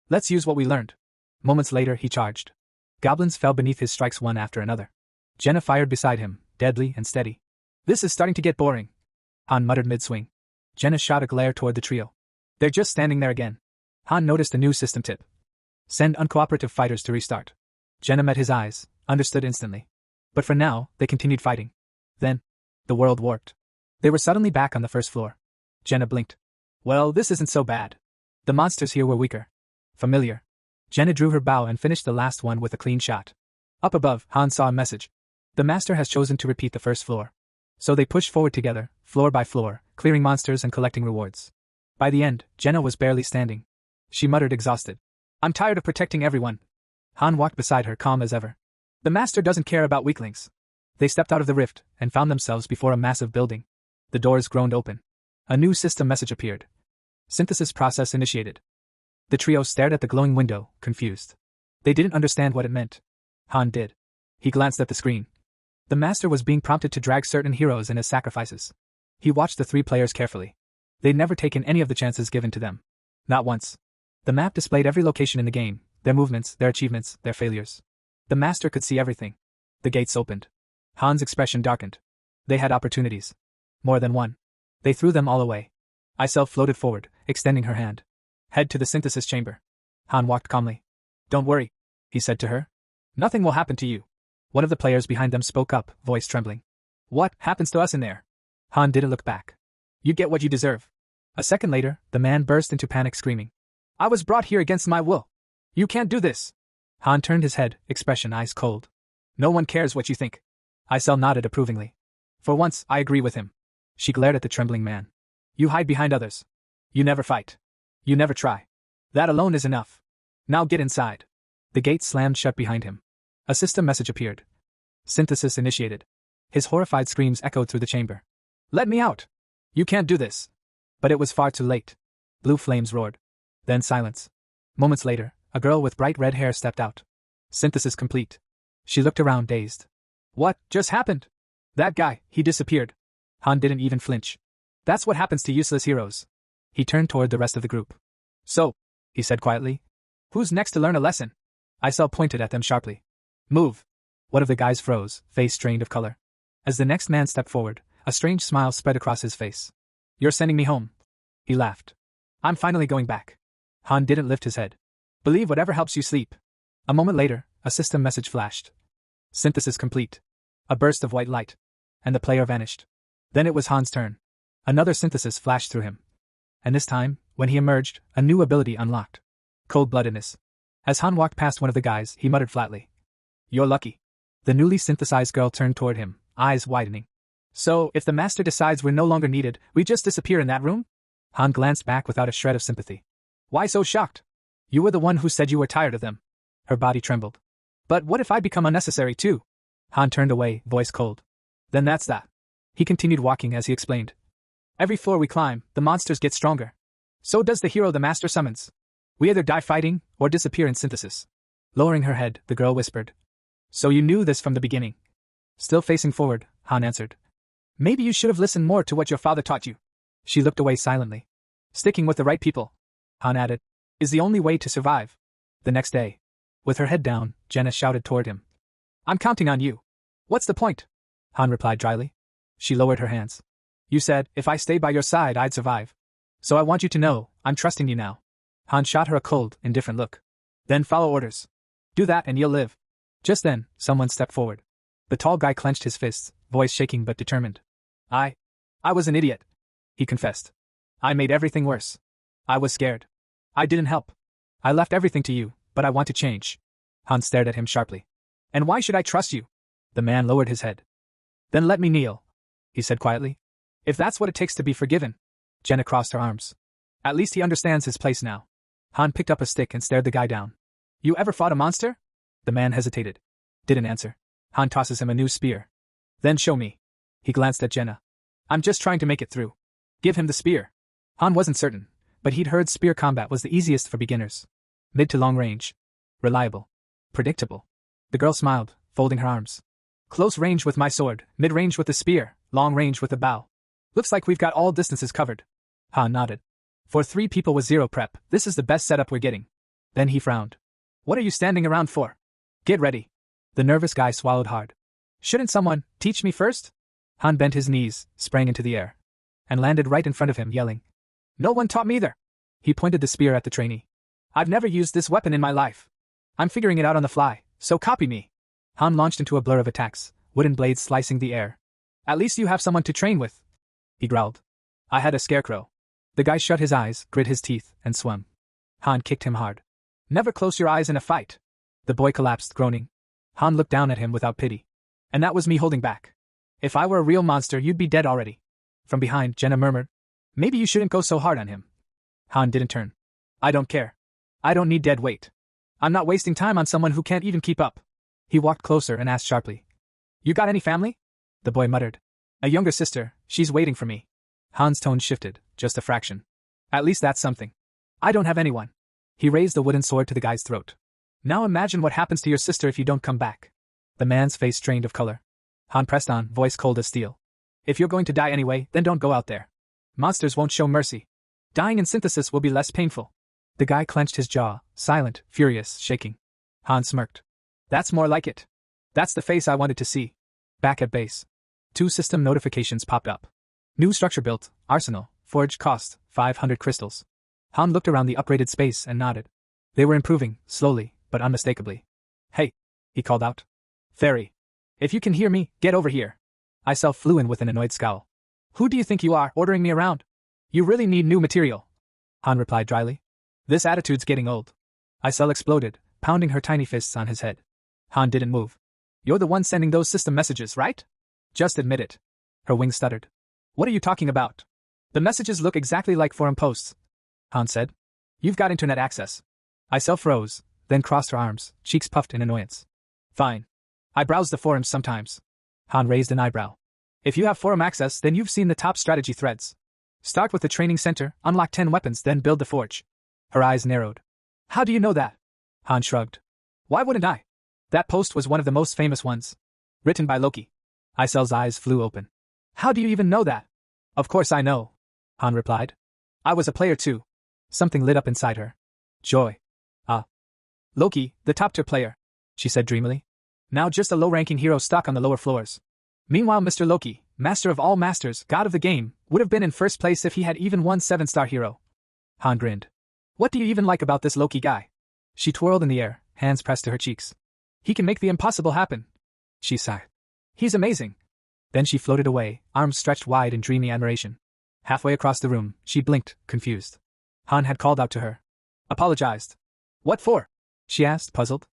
Let's use what we learned. Moments later he charged. Goblins fell beneath his strikes one after another. Jenna fired beside him, deadly and steady. This is starting to get boring, Han muttered mid-swing. Jenna shot a glare toward the trio. They're just standing there again. Han noticed a new system tip. Send uncooperative fighters to restart. Jenna met his eyes, understood instantly. But for now, they continued fighting. Then, the world warped. They were suddenly back on the first floor. Jenna blinked. Well, this isn't so bad. The monsters here were weaker. Familiar. Jenna drew her bow and finished the last one with a clean shot. Up above, Han saw a message. The master has chosen to repeat the first floor. So they pushed forward together, floor by floor, clearing monsters and collecting rewards. By the end, Jenna was barely standing. She muttered exhausted. I'm tired of protecting everyone. Han walked beside her, calm as ever. The master doesn't care about weaklings. They stepped out of the rift and found themselves before a massive building. The doors groaned open. A new system message appeared. Synthesis process initiated. The trio stared at the glowing window, confused. They didn't understand what it meant. Han did. He glanced at the screen. The master was being prompted to drag certain heroes in as sacrifices. He watched the three players carefully. They'd never taken any of the chances given to them. Not once. The map displayed every location in the game, their movements, their achievements, their failures. The master could see everything. The gates opened. Han's expression darkened. They had opportunities. More than one. They threw them all away. Isel floated forward, extending her hand. Head to the synthesis chamber. Han walked calmly. Don't worry, he said to her. Nothing will happen to you. One of the players behind them spoke up, voice trembling. What happens to us in there? Han didn't look back. You get what you deserve. A second later, the man burst into panic, screaming. I was brought here against my will. You can't do this. Han turned his head, expression ice cold. No one cares what you think. Isel nodded approvingly. For once, I agree with him. She glared at the trembling man. You hide behind others. You never fight. You never try. That alone is enough. Now get inside. The gate slammed shut behind him. A system message appeared. Synthesis initiated. His horrified screams echoed through the chamber. Let me out! You can't do this! But it was far too late. Blue flames roared. Then silence. Moments later, a girl with bright red hair stepped out. Synthesis complete. She looked around, dazed. What just happened? That guy, he disappeared. Han didn't even flinch. That's what happens to useless heroes. He turned toward the rest of the group. So, he said quietly. Who's next to learn a lesson? Isel pointed at them sharply. Move. One of the guys froze, face drained of color. As the next man stepped forward, a strange smile spread across his face. You're sending me home. He laughed. I'm finally going back. Han didn't lift his head. Believe whatever helps you sleep. A moment later, a system message flashed. Synthesis complete. A burst of white light. And the player vanished. Then it was Han's turn. Another synthesis flashed through him. And this time, when he emerged, a new ability unlocked. Cold-bloodedness. As Han walked past one of the guys, he muttered flatly. You're lucky. The newly synthesized girl turned toward him, eyes widening. So, if the master decides we're no longer needed, we just disappear in that room? Han glanced back without a shred of sympathy. Why so shocked? You were the one who said you were tired of them. Her body trembled. But what if I become unnecessary too? Han turned away, voice cold. Then that's that. He continued walking as he explained. Every floor we climb, the monsters get stronger. So does the hero the master summons. We either die fighting, or disappear in synthesis. Lowering her head, the girl whispered. So you knew this from the beginning? Still facing forward, Han answered. Maybe you should have listened more to what your father taught you. She looked away silently. Sticking with the right people, Han added, is the only way to survive. The next day, with her head down, Jenna shouted toward him. I'm counting on you. What's the point? Han replied dryly. She lowered her hands. You said, if I stayed by your side I'd survive. So I want you to know, I'm trusting you now. Han shot her a cold, indifferent look. Then follow orders. Do that and you'll live. Just then, someone stepped forward. The tall guy clenched his fists, voice shaking but determined. I was an idiot, he confessed. I made everything worse. I was scared. I didn't help. I left everything to you, but I want to change. Han stared at him sharply. And why should I trust you? The man lowered his head. Then let me kneel, he said quietly. If that's what it takes to be forgiven. Jenna crossed her arms. At least he understands his place now. Han picked up a stick and stared the guy down. You ever fought a monster? The man hesitated. Didn't answer. Han tosses him a new spear. Then show me. He glanced at Jenna. I'm just trying to make it through. Give him the spear. Han wasn't certain, but he'd heard spear combat was the easiest for beginners. Mid to long range. Reliable. Predictable. The girl smiled, folding her arms. Close range with my sword, mid-range with the spear, long range with the bow. Looks like we've got all distances covered. Han nodded. For 3 people with 0 prep, this is the best setup we're getting. Then he frowned. What are you standing around for? Get ready. The nervous guy swallowed hard. Shouldn't someone teach me first? Han bent his knees, sprang into the air, and landed right in front of him, yelling. No one taught me either. He pointed the spear at the trainee. I've never used this weapon in my life. I'm figuring it out on the fly, so copy me. Han launched into a blur of attacks, wooden blades slicing the air. At least you have someone to train with. He growled. I had a scarecrow. The guy shut his eyes, grit his teeth, and swung. Han kicked him hard. Never close your eyes in a fight. The boy collapsed, groaning. Han looked down at him without pity. And that was me holding back. If I were a real monster, you'd be dead already. From behind, Jenna murmured. Maybe you shouldn't go so hard on him. Han didn't turn. I don't care. I don't need dead weight. I'm not wasting time on someone who can't even keep up. He walked closer and asked sharply. You got any family? The boy muttered. A younger sister, she's waiting for me. Han's tone shifted, just a fraction. At least that's something. I don't have anyone. He raised the wooden sword to the guy's throat. Now imagine what happens to your sister if you don't come back. The man's face strained of color. Han pressed on, voice cold as steel. If you're going to die anyway, then don't go out there. Monsters won't show mercy. Dying in synthesis will be less painful. The guy clenched his jaw, silent, furious, shaking. Han smirked. That's more like it. That's the face I wanted to see. Back at base. 2 system notifications popped up. New structure built, arsenal, forge cost, 500 crystals. Han looked around the upgraded space and nodded. They were improving, slowly, but unmistakably. Hey, he called out. Fairy. If you can hear me, get over here. Isel flew in with an annoyed scowl. Who do you think you are, ordering me around? You really need new material. Han replied dryly. This attitude's getting old. Isel exploded, pounding her tiny fists on his head. Han didn't move. You're the one sending those system messages, right? Just admit it. Her wings stuttered. What are you talking about? The messages look exactly like forum posts. Han said. You've got internet access. Isel froze, then crossed her arms, cheeks puffed in annoyance. Fine. I browse the forums sometimes. Han raised an eyebrow. If you have forum access, then you've seen the top strategy threads. Start with the training center, unlock 10 weapons, then build the forge. Her eyes narrowed. How do you know that? Han shrugged. Why wouldn't I? That post was one of the most famous ones. Written by Loki. Isel's eyes flew open. How do you even know that? Of course I know. Han replied. I was a player too. Something lit up inside her. Joy. Loki, the top tier player, she said dreamily. Now just a low-ranking hero stuck on the lower floors. Meanwhile Mr. Loki, master of all masters, god of the game, would have been in first place if he had even one 7-star hero. Han grinned. What do you even like about this Loki guy? She twirled in the air, hands pressed to her cheeks. He can make the impossible happen. She sighed. He's amazing. Then she floated away, arms stretched wide in dreamy admiration. Halfway across the room, she blinked, confused. Han had called out to her. Apologized. What for? She asked, puzzled.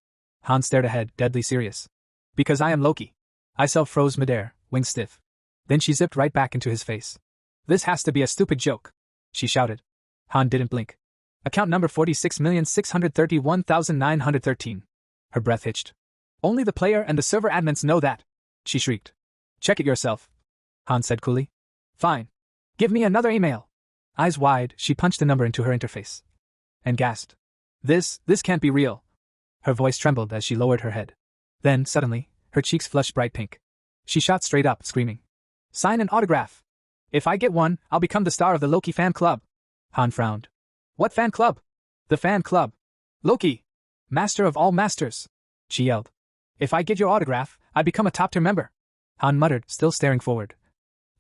Han stared ahead, deadly serious. Because I am Loki. Isel froze midair, wings stiff. Then she zipped right back into his face. This has to be a stupid joke, she shouted. Han didn't blink. Account number 46,631,913. Her breath hitched. Only the player and the server admins know that, she shrieked. Check it yourself, Han said coolly. Fine. Give me another email. Eyes wide, she punched the number into her interface. And gasped. This can't be real. Her voice trembled as she lowered her head. Then, suddenly, her cheeks flushed bright pink. She shot straight up, screaming. Sign an autograph. If I get one, I'll become the star of the Loki fan club. Han frowned. What fan club? The fan club. Loki. Master of all masters. She yelled. If I get your autograph, I become a top tier member. Han muttered, still staring forward.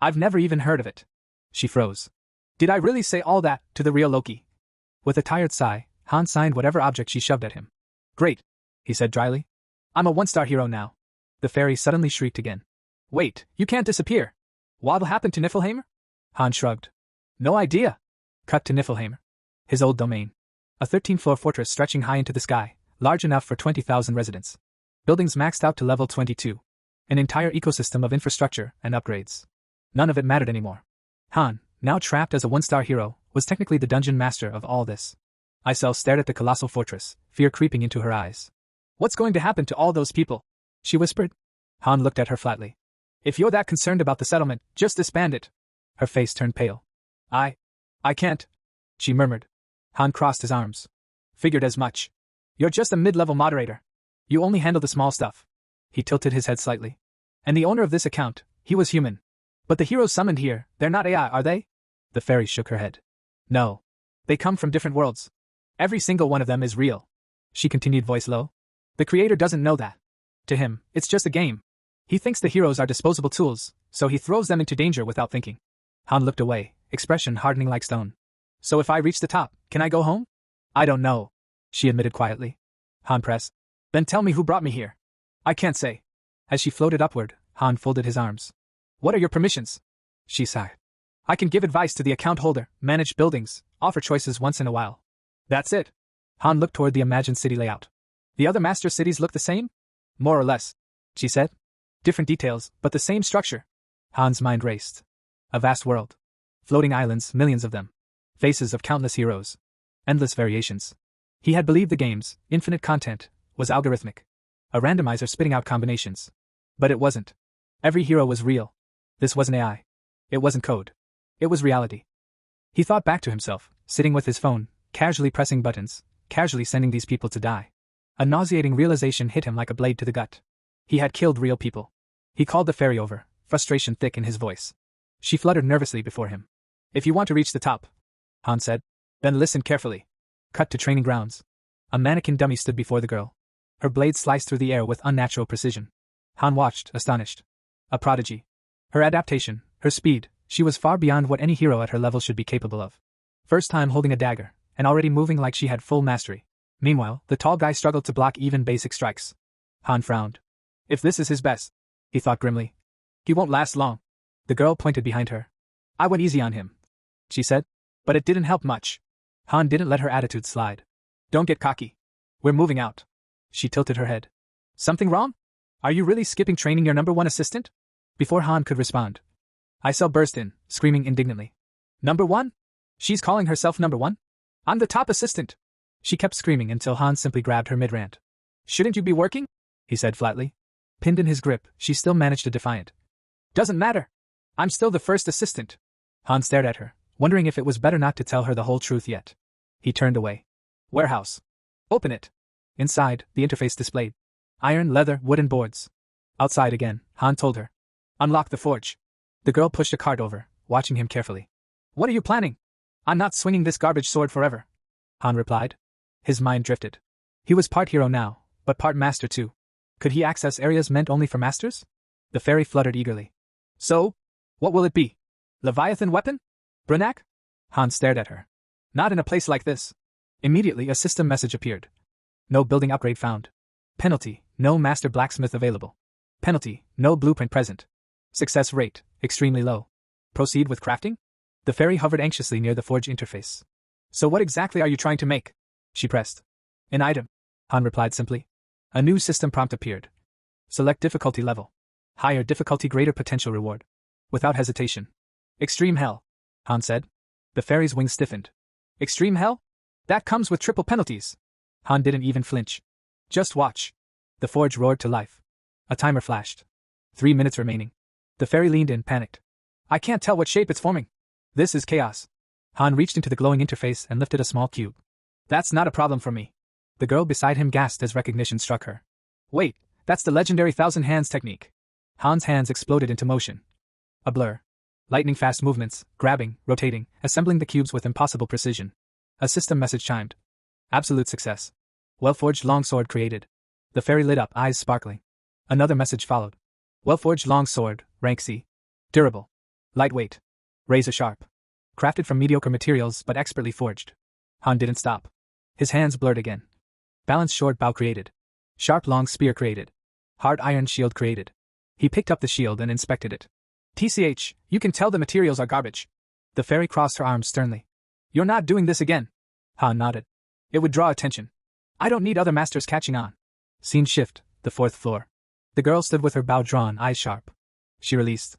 I've never even heard of it. She froze. Did I really say all that to the real Loki? With a tired sigh, Han signed whatever object she shoved at him. Great, he said dryly. I'm a 1-star hero now. The fairy suddenly shrieked again. Wait, you can't disappear. What'll happen to Niflheimer? Han shrugged. No idea. Cut to Niflheimer. His old domain. A 13-floor fortress stretching high into the sky, large enough for 20,000 residents. Buildings maxed out to level 22. An entire ecosystem of infrastructure and upgrades. None of it mattered anymore. Han, now trapped as a 1-star hero, was technically the dungeon master of all this. Isel stared at the colossal fortress, fear creeping into her eyes. What's going to happen to all those people? She whispered. Han looked at her flatly. If you're that concerned about the settlement, just disband it. Her face turned pale. I can't, she murmured. Han crossed his arms. Figured as much. You're just a mid-level moderator. You only handle the small stuff. He tilted his head slightly. And the owner of this account, he was human. But the heroes summoned here, they're not AI, are they? The fairy shook her head. No. They come from different worlds. Every single one of them is real. She continued, voice low. The creator doesn't know that. To him, it's just a game. He thinks the heroes are disposable tools, so he throws them into danger without thinking. Han looked away, expression hardening like stone. So if I reach the top, can I go home? I don't know, she admitted quietly. Han pressed. Then tell me who brought me here. I can't say. As she floated upward, Han folded his arms. What are your permissions? She sighed. I can give advice to the account holder, manage buildings, offer choices once in a while. That's it. Han looked toward the imagined city layout. The other master cities look the same? More or less, she said. Different details, but the same structure. Han's mind raced. A vast world. Floating islands, millions of them. Faces of countless heroes. Endless variations. He had believed the game's infinite content was algorithmic. A randomizer spitting out combinations. But it wasn't. Every hero was real. This wasn't AI. It wasn't code. It was reality. He thought back to himself, sitting with his phone, casually pressing buttons, casually sending these people to die. A nauseating realization hit him like a blade to the gut. He had killed real people. He called the fairy over, frustration thick in his voice. She fluttered nervously before him. If you want to reach the top, Han said, then listen carefully. Cut to training grounds. A mannequin dummy stood before the girl. Her blade sliced through the air with unnatural precision. Han watched, astonished. A prodigy. Her adaptation, her speed, she was far beyond what any hero at her level should be capable of. First time holding a dagger, and already moving like she had full mastery. Meanwhile, the tall guy struggled to block even basic strikes. Han frowned. If this is his best, he thought grimly, he won't last long. The girl pointed behind her. I went easy on him, she said, but it didn't help much. Han didn't let her attitude slide. Don't get cocky. We're moving out. She tilted her head. Something wrong? Are you really skipping training your #1 assistant? Before Han could respond, Isel burst in, screaming indignantly. #1? She's calling herself #1? I'm the top assistant. She kept screaming until Han simply grabbed her mid-rant. Shouldn't you be working? He said flatly. Pinned in his grip, she still managed to defiant. Doesn't matter. I'm still the first assistant. Han stared at her, wondering if it was better not to tell her the whole truth yet. He turned away. Warehouse. Open it. Inside, the interface displayed. Iron, leather, wooden boards. Outside again, Han told her. Unlock the forge. The girl pushed a cart over, watching him carefully. What are you planning? I'm not swinging this garbage sword forever, Han replied. His mind drifted. He was part hero now, but part master too. Could he access areas meant only for masters? The fairy fluttered eagerly. So? What will it be? Leviathan weapon? Brunak? Han stared at her. Not in a place like this. Immediately a system message appeared. No building upgrade found. Penalty, no master blacksmith available. Penalty, no blueprint present. Success rate, extremely low. Proceed with crafting? The fairy hovered anxiously near the forge interface. So what exactly are you trying to make? She pressed. An item, Han replied simply. A new system prompt appeared. Select difficulty level. Higher difficulty, greater potential reward. Without hesitation. Extreme hell, Han said. The fairy's wings stiffened. Extreme hell? That comes with triple penalties. Han didn't even flinch. Just watch. The forge roared to life. A timer flashed. 3 minutes remaining. The fairy leaned in, panicked. I can't tell what shape it's forming. This is chaos. Han reached into the glowing interface and lifted a small cube. That's not a problem for me. The girl beside him gasped as recognition struck her. Wait, that's the legendary 1,000 hands technique. Han's hands exploded into motion. A blur. Lightning-fast movements, grabbing, rotating, assembling the cubes with impossible precision. A system message chimed. Absolute success. Well-forged longsword created. The fairy lit up, eyes sparkling. Another message followed. Well-forged longsword, rank C. Durable. Lightweight. Razor sharp. Crafted from mediocre materials but expertly forged. Han didn't stop. His hands blurred again. Balanced short bow created. Sharp long spear created. Hard iron shield created. He picked up the shield and inspected it. TCH, you can tell the materials are garbage. The fairy crossed her arms sternly. You're not doing this again. Han nodded. It would draw attention. I don't need other masters catching on. Scene shift, the 4th floor. The girl stood with her bow drawn, eyes sharp. She released.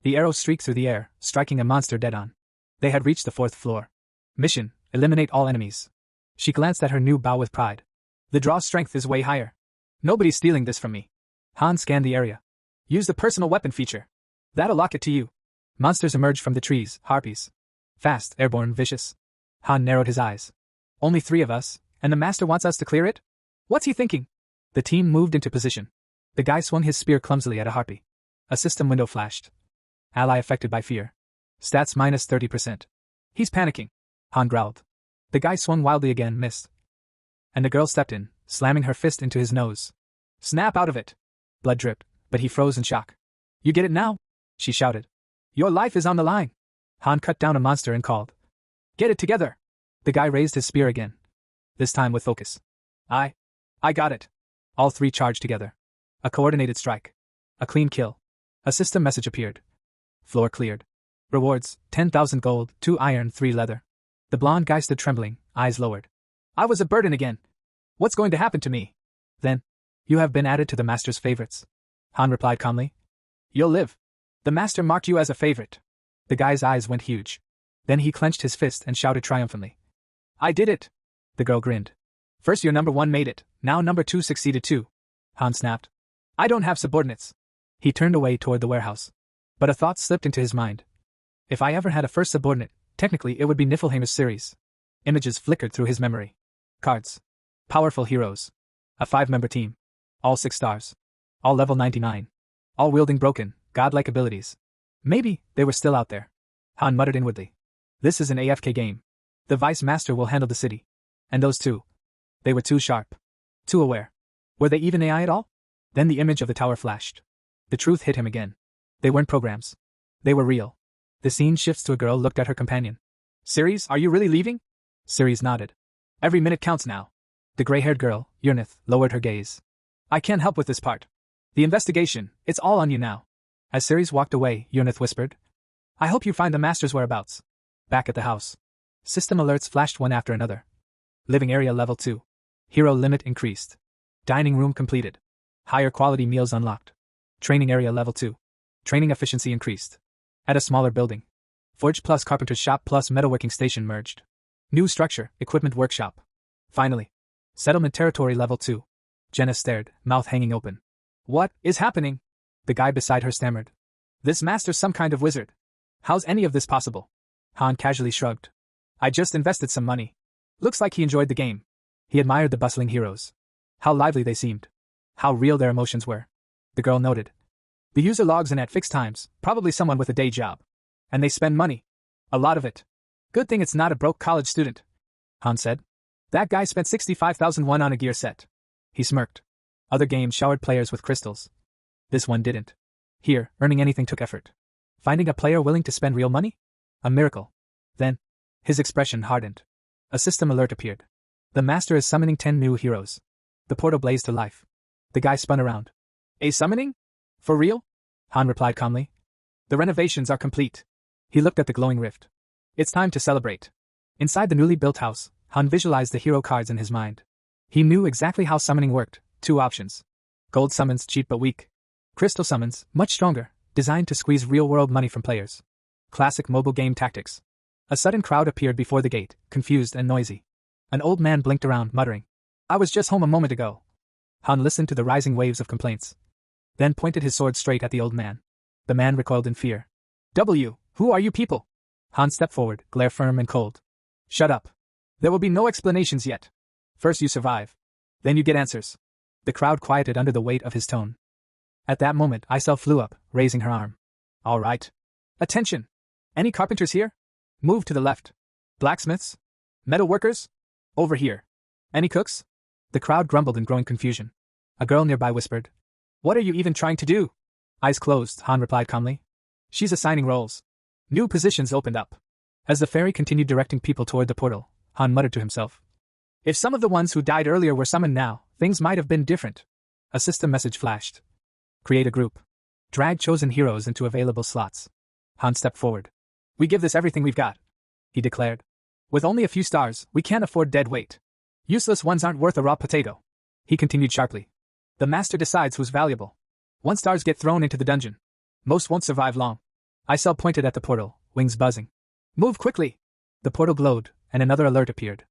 The arrow streaked through the air, striking a monster dead on. They had reached the 4th floor. Mission, eliminate all enemies. She glanced at her new bow with pride. The draw strength is way higher. Nobody's stealing this from me. Han scanned the area. Use the personal weapon feature. That'll lock it to you. Monsters emerged from the trees, harpies. Fast, airborne, vicious. Han narrowed his eyes. Only 3 of us, and the master wants us to clear it? What's he thinking? The team moved into position. The guy swung his spear clumsily at a harpy. A system window flashed. Ally affected by fear. Stats minus 30%. He's panicking. Han growled. The guy swung wildly again, missed. And the girl stepped in, slamming her fist into his nose. Snap out of it! Blood dripped, but he froze in shock. You get it now? She shouted. Your life is on the line. Han cut down a monster and called. Get it together! The guy raised his spear again. This time with focus. I got it. All three charged together. A coordinated strike. A clean kill. A system message appeared. Floor cleared. Rewards, 10,000 gold, 2 iron, 3 leather. The blonde guy stood trembling, eyes lowered. I was a burden again. What's going to happen to me? Then, you have been added to the master's favorites. Han replied calmly. You'll live. The master marked you as a favorite. The guy's eyes went huge. Then he clenched his fist and shouted triumphantly. I did it! The girl grinned. First your number 1 made it, now number 2 succeeded too. Han snapped. I don't have subordinates. He turned away toward the warehouse. But a thought slipped into his mind. If I ever had a first subordinate, technically it would be Niflheimer's series. Images flickered through his memory. Cards. Powerful heroes. A 5-member team. All 6 stars. All level 99. All wielding broken, godlike abilities. Maybe they were still out there. Han muttered inwardly. This is an AFK game. The Vice Master will handle the city. And those two. They were too sharp. Too aware. Were they even AI at all? Then the image of the tower flashed. The truth hit him again. They weren't programs. They were real. The scene shifts to a girl looked at her companion. Ceres, are you really leaving? Ceres nodded. Every minute counts now. The gray-haired girl, Urnith, lowered her gaze. I can't help with this part. The investigation, it's all on you now. As Ceres walked away, Urnith whispered. I hope you find the master's whereabouts. Back at the house. System alerts flashed one after another. Living area level 2. Hero limit increased. Dining room completed. Higher quality meals unlocked. Training area level 2. Training efficiency increased. At a smaller building. Forge plus carpenter's shop plus metalworking station merged. New structure, equipment workshop. Finally. Settlement territory level 2. Jenna stared, mouth hanging open. What is happening? The guy beside her stammered. This master's some kind of wizard. How's any of this possible? Han casually shrugged. I just invested some money. Looks like he enjoyed the game. He admired the bustling heroes. How lively they seemed. How real their emotions were. The girl noted. The user logs in at fixed times, probably someone with a day job. And they spend money. A lot of it. Good thing it's not a broke college student. Han said. That guy spent 65,001 on a gear set. He smirked. Other games showered players with crystals. This one didn't. Here, earning anything took effort. Finding a player willing to spend real money? A miracle. Then, his expression hardened. A system alert appeared. The master is summoning 10 new heroes. The portal blazed to life. The guy spun around. A summoning? For real? Han replied calmly. The renovations are complete. He looked at the glowing rift. It's time to celebrate. Inside the newly built house, Han visualized the hero cards in his mind. He knew exactly how summoning worked. 2 options. Gold summons, cheap but weak. Crystal summons, much stronger, designed to squeeze real-world money from players. Classic mobile game tactics. A sudden crowd appeared before the gate, confused and noisy. An old man blinked around, muttering. I was just home a moment ago. Han listened to the rising waves of complaints. Then pointed his sword straight at the old man. The man recoiled in fear. Who are you people? Han stepped forward, glare firm and cold. Shut up. There will be no explanations yet. First you survive. Then you get answers. The crowd quieted under the weight of his tone. At that moment, Isel flew up, raising her arm. All right. Attention! Any carpenters here? Move to the left. Blacksmiths? Metal workers? Over here. Any cooks? The crowd grumbled in growing confusion. A girl nearby whispered. What are you even trying to do? Eyes closed, Han replied calmly. She's assigning roles. New positions opened up. As the fairy continued directing people toward the portal, Han muttered to himself. If some of the ones who died earlier were summoned now, things might have been different. A system message flashed. Create a group. Drag chosen heroes into available slots. Han stepped forward. We give this everything we've got, he declared. With only a few stars, we can't afford dead weight. Useless ones aren't worth a raw potato. He continued sharply. The master decides who's valuable. 1 stars get thrown into the dungeon. Most won't survive long. Isel pointed at the portal, wings buzzing. Move quickly! The portal glowed, and another alert appeared.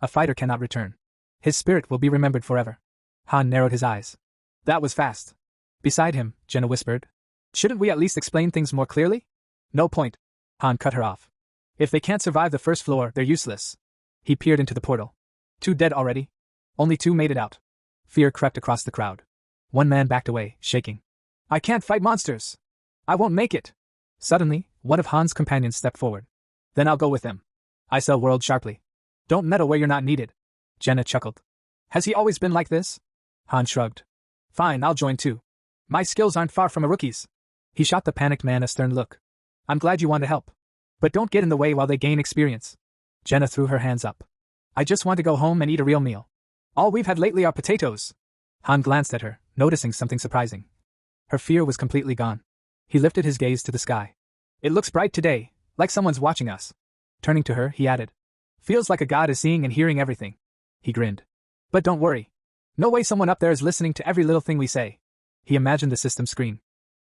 A fighter cannot return. His spirit will be remembered forever. Han narrowed his eyes. That was fast. Beside him, Jenna whispered. Shouldn't we at least explain things more clearly? No point. Han cut her off. If they can't survive the first floor, they're useless. He peered into the portal. 2 dead already. Only 2 made it out. Fear crept across the crowd. One man backed away, shaking. I can't fight monsters. I won't make it. Suddenly, one of Han's companions stepped forward. Then I'll go with them. Isel whirled sharply. Don't meddle where you're not needed. Jenna chuckled. Has he always been like this? Han shrugged. Fine, I'll join too. My skills aren't far from a rookie's. He shot the panicked man a stern look. I'm glad you want to help. But don't get in the way while they gain experience. Jenna threw her hands up. I just want to go home and eat a real meal. All we've had lately are potatoes. Han glanced at her, noticing something surprising. Her fear was completely gone. He lifted his gaze to the sky. It looks bright today, like someone's watching us. Turning to her, he added. Feels like a god is seeing and hearing everything. He grinned. But don't worry. No way someone up there is listening to every little thing we say. He imagined the system screen.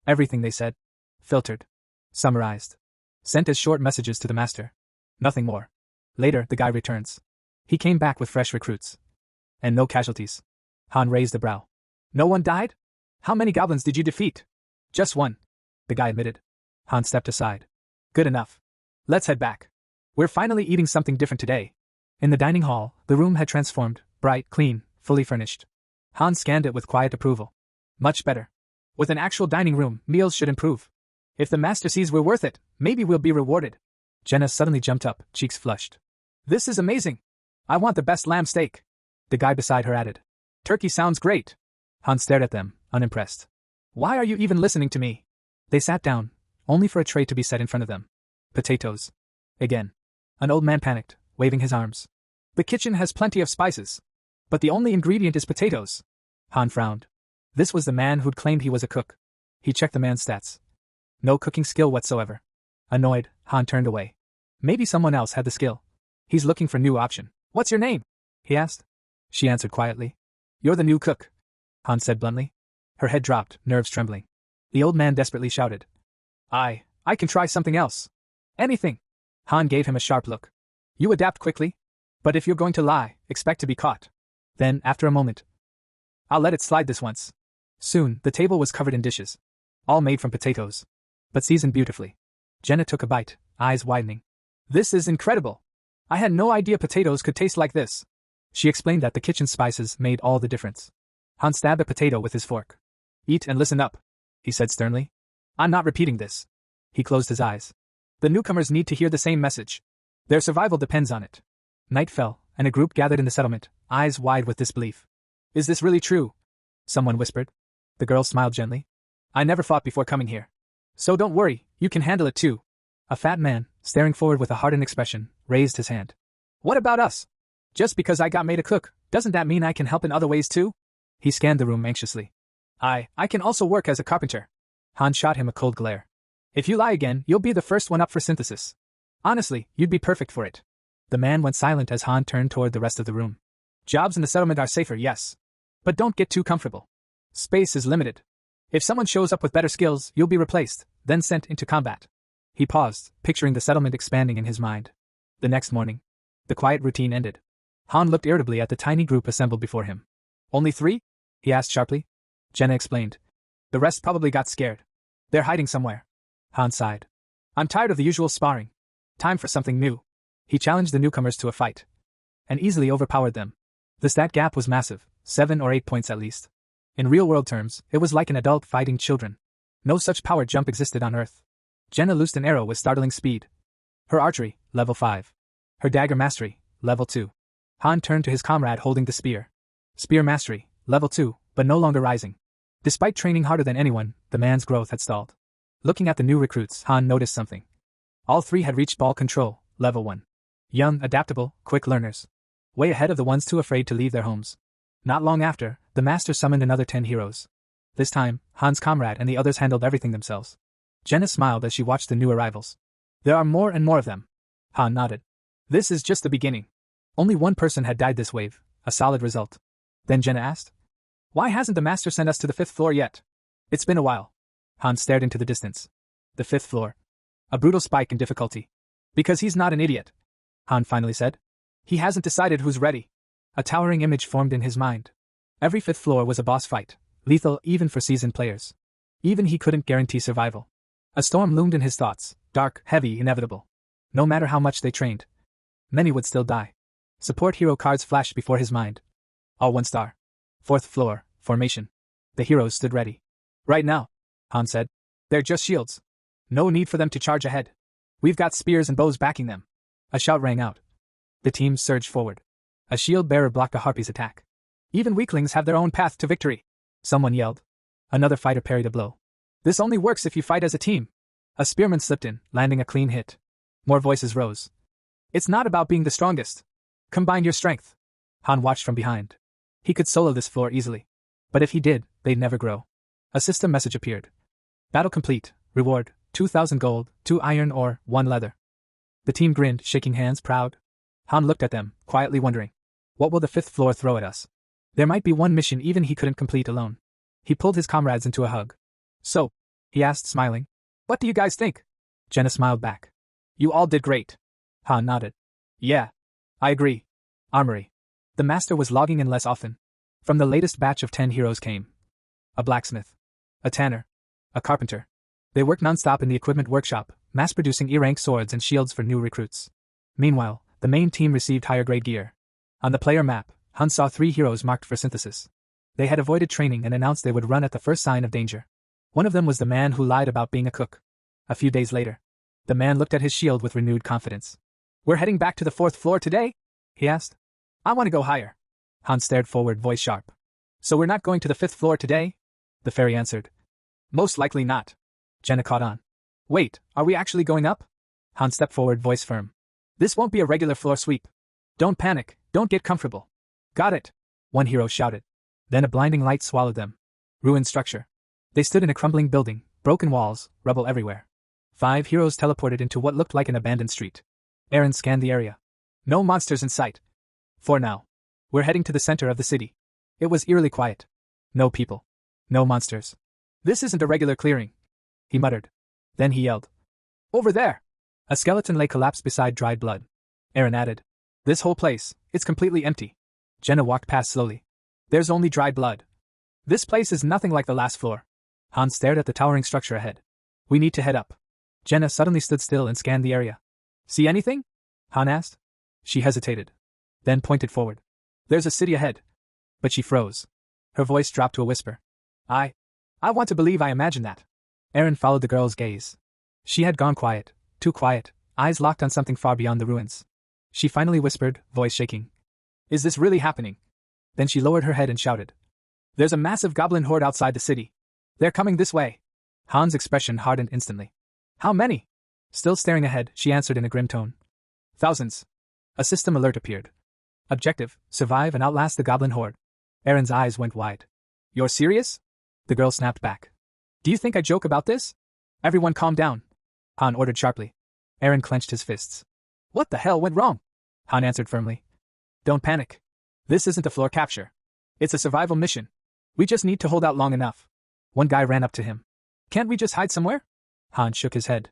Everything they said. Filtered. Summarized. Sent as short messages to the master. Nothing more. Later, the guy returns. He came back with fresh recruits. And no casualties. Han raised a brow. No one died? How many goblins did you defeat? Just one. The guy admitted. Han stepped aside. Good enough. Let's head back. We're finally eating something different today. In the dining hall, the room had transformed, bright, clean, fully furnished. Han scanned it with quiet approval. Much better. With an actual dining room, meals should improve. If the master sees we're worth it, maybe we'll be rewarded. Jenna suddenly jumped up, cheeks flushed. This is amazing. I want the best lamb steak. The guy beside her added. Turkey sounds great. Han stared at them, unimpressed. Why are you even listening to me? They sat down, only for a tray to be set in front of them. Potatoes. Again. An old man panicked, waving his arms. The kitchen has plenty of spices. But the only ingredient is potatoes. Han frowned. This was the man who'd claimed he was a cook. He checked the man's stats. No cooking skill whatsoever. Annoyed, Han turned away. Maybe someone else had the skill. He's looking for new option. What's your name? He asked. She answered quietly. You're the new cook. Han said bluntly. Her head dropped, nerves trembling. The old man desperately shouted. I can try something else. Anything. Han gave him a sharp look. You adapt quickly. But if you're going to lie, expect to be caught. Then, after a moment. I'll let it slide this once. Soon, the table was covered in dishes. All made from potatoes. But seasoned beautifully. Jenna took a bite, eyes widening. This is incredible. I had no idea potatoes could taste like this. She explained that the kitchen spices made all the difference. Han stabbed a potato with his fork. Eat and listen up, he said sternly. I'm not repeating this. He closed his eyes. The newcomers need to hear the same message. Their survival depends on it. Night fell, and a group gathered in the settlement, eyes wide with disbelief. Is this really true? Someone whispered. The girl smiled gently. I never fought before coming here. So don't worry, you can handle it too. A fat man, staring forward with a hardened expression, raised his hand. What about us? Just because I got made a cook, doesn't that mean I can help in other ways too? He scanned the room anxiously. I can also work as a carpenter. Han shot him a cold glare. If you lie again, you'll be the first one up for synthesis. Honestly, you'd be perfect for it. The man went silent as Han turned toward the rest of the room. Jobs in the settlement are safer, yes. But don't get too comfortable. Space is limited. If someone shows up with better skills, you'll be replaced, then sent into combat. He paused, picturing the settlement expanding in his mind. The next morning, the quiet routine ended. Han looked irritably at the tiny group assembled before him. Only 3? He asked sharply. Jenna explained. The rest probably got scared. They're hiding somewhere. Han sighed. I'm tired of the usual sparring. Time for something new. He challenged the newcomers to a fight. And easily overpowered them. The stat gap was massive, 7 or 8 points at least. In real-world terms, it was like an adult fighting children. No such power jump existed on Earth. Jenna loosed an arrow with startling speed. Her archery, level 5. Her dagger mastery, level 2. Han turned to his comrade holding the spear. Spear mastery, level 2, but no longer rising. Despite training harder than anyone, the man's growth had stalled. Looking at the new recruits, Han noticed something. All 3 had reached ball control, level 1. Young, adaptable, quick learners. Way ahead of the ones too afraid to leave their homes. Not long after, the master summoned another 10 heroes. This time, Han's comrade and the others handled everything themselves. Jenna smiled as she watched the new arrivals. There are more and more of them. Han nodded. This is just the beginning. Only one person had died this wave, a solid result. Then Jenna asked. Why hasn't the master sent us to the 5th floor yet? It's been a while. Han stared into the distance. The 5th floor. A brutal spike in difficulty. Because he's not an idiot. Han finally said. He hasn't decided who's ready. A towering image formed in his mind. Every 5th floor was a boss fight, lethal even for seasoned players. Even he couldn't guarantee survival. A storm loomed in his thoughts, dark, heavy, inevitable. No matter how much they trained, many would still die. Support hero cards flashed before his mind. All 1 star. 4th floor, formation. The heroes stood ready. Right now, Han said. They're just shields. No need for them to charge ahead. We've got spears and bows backing them. A shout rang out. The team surged forward. A shield bearer blocked a harpy's attack. Even weaklings have their own path to victory. Someone yelled. Another fighter parried a blow. This only works if you fight as a team. A spearman slipped in, landing a clean hit. More voices rose. It's not about being the strongest. Combine your strength. Han watched from behind. He could solo this floor easily. But if he did, they'd never grow. A system message appeared. Battle complete. Reward, 2,000 gold, 2 iron ore, 1 leather. The team grinned, shaking hands, proud. Han looked at them, quietly wondering. What will the 5th floor throw at us? There might be one mission even he couldn't complete alone. He pulled his comrades into a hug. So, he asked, smiling. What do you guys think? Jenna smiled back. You all did great. Han nodded. Yeah. I agree. Armory. The master was logging in less often. From the latest batch of 10 heroes came a blacksmith, a tanner, a carpenter. They worked non-stop in the equipment workshop, mass-producing E-rank swords and shields for new recruits. Meanwhile, the main team received higher-grade gear. On the player map, Han saw 3 heroes marked for synthesis. They had avoided training and announced they would run at the first sign of danger. One of them was the man who lied about being a cook. A few days later, the man looked at his shield with renewed confidence. We're heading back to the 4th floor today? He asked. I want to go higher. Han stared forward, voice sharp. So we're not going to the 5th floor today? The fairy answered. Most likely not. Jenna caught on. Wait, are we actually going up? Han stepped forward, voice firm. This won't be a regular floor sweep. Don't panic, don't get comfortable. Got it, one hero shouted. Then a blinding light swallowed them. Ruined structure. They stood in a crumbling building, broken walls, rubble everywhere. 5 heroes teleported into what looked like an abandoned street. Eren scanned the area. No monsters in sight. For now. We're heading to the center of the city. It was eerily quiet. No people. No monsters. This isn't a regular clearing, he muttered. Then he yelled. Over there! A skeleton lay collapsed beside dried blood. Eren added. This whole place, it's completely empty. Jenna walked past slowly. There's only dried blood. This place is nothing like the last floor. Han stared at the towering structure ahead. We need to head up. Jenna suddenly stood still and scanned the area. See anything? Han asked. She hesitated. Then pointed forward. There's a city ahead. But she froze. Her voice dropped to a whisper. I want to believe I imagined that. Eren followed the girl's gaze. She had gone quiet, too quiet, eyes locked on something far beyond the ruins. She finally whispered, voice shaking. Is this really happening? Then she lowered her head and shouted. There's a massive goblin horde outside the city. They're coming this way. Han's expression hardened instantly. How many? Still staring ahead, she answered in a grim tone. Thousands. A system alert appeared. Objective, survive and outlast the goblin horde. Eren's eyes went wide. You're serious? The girl snapped back. Do you think I joke about this? Everyone calm down. Han ordered sharply. Eren clenched his fists. What the hell went wrong? Han answered firmly. Don't panic. This isn't a floor capture. It's a survival mission. We just need to hold out long enough. One guy ran up to him. Can't we just hide somewhere? Han shook his head.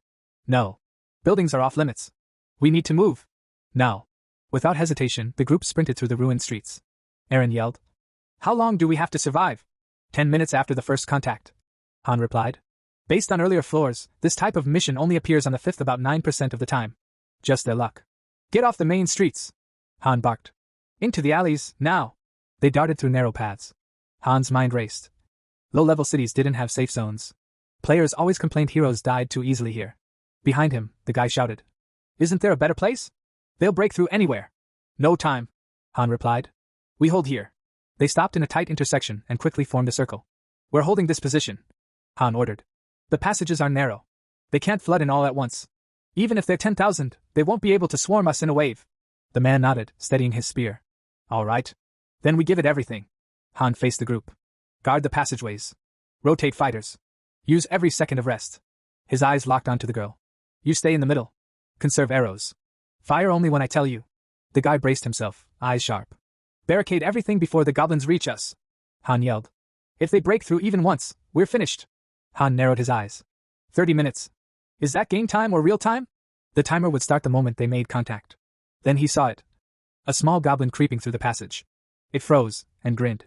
No. Buildings are off limits. We need to move. Now. Without hesitation, the group sprinted through the ruined streets. Eren yelled. How long do we have to survive? 10 minutes after the first contact. Han replied. Based on earlier floors, this type of mission only appears on the 5th about 9% of the time. Just their luck. Get off the main streets. Han barked. Into the alleys, now. They darted through narrow paths. Han's mind raced. Low-level cities didn't have safe zones. Players always complained heroes died too easily here. Behind him, the guy shouted. Isn't there a better place? They'll break through anywhere. No time, Han replied. We hold here. They stopped in a tight intersection and quickly formed a circle. We're holding this position, Han ordered. The passages are narrow. They can't flood in all at once. Even if they're 10,000, they won't be able to swarm us in a wave. The man nodded, steadying his spear. All right. Then we give it everything. Han faced the group. Guard the passageways. Rotate fighters. Use every second of rest. His eyes locked onto the girl. You stay in the middle. Conserve arrows. Fire only when I tell you. The guy braced himself, eyes sharp. Barricade everything before the goblins reach us. Han yelled. If they break through even once, we're finished. Han narrowed his eyes. 30 minutes. Is that game time or real time? The timer would start the moment they made contact. Then he saw it. A small goblin creeping through the passage. It froze, and grinned.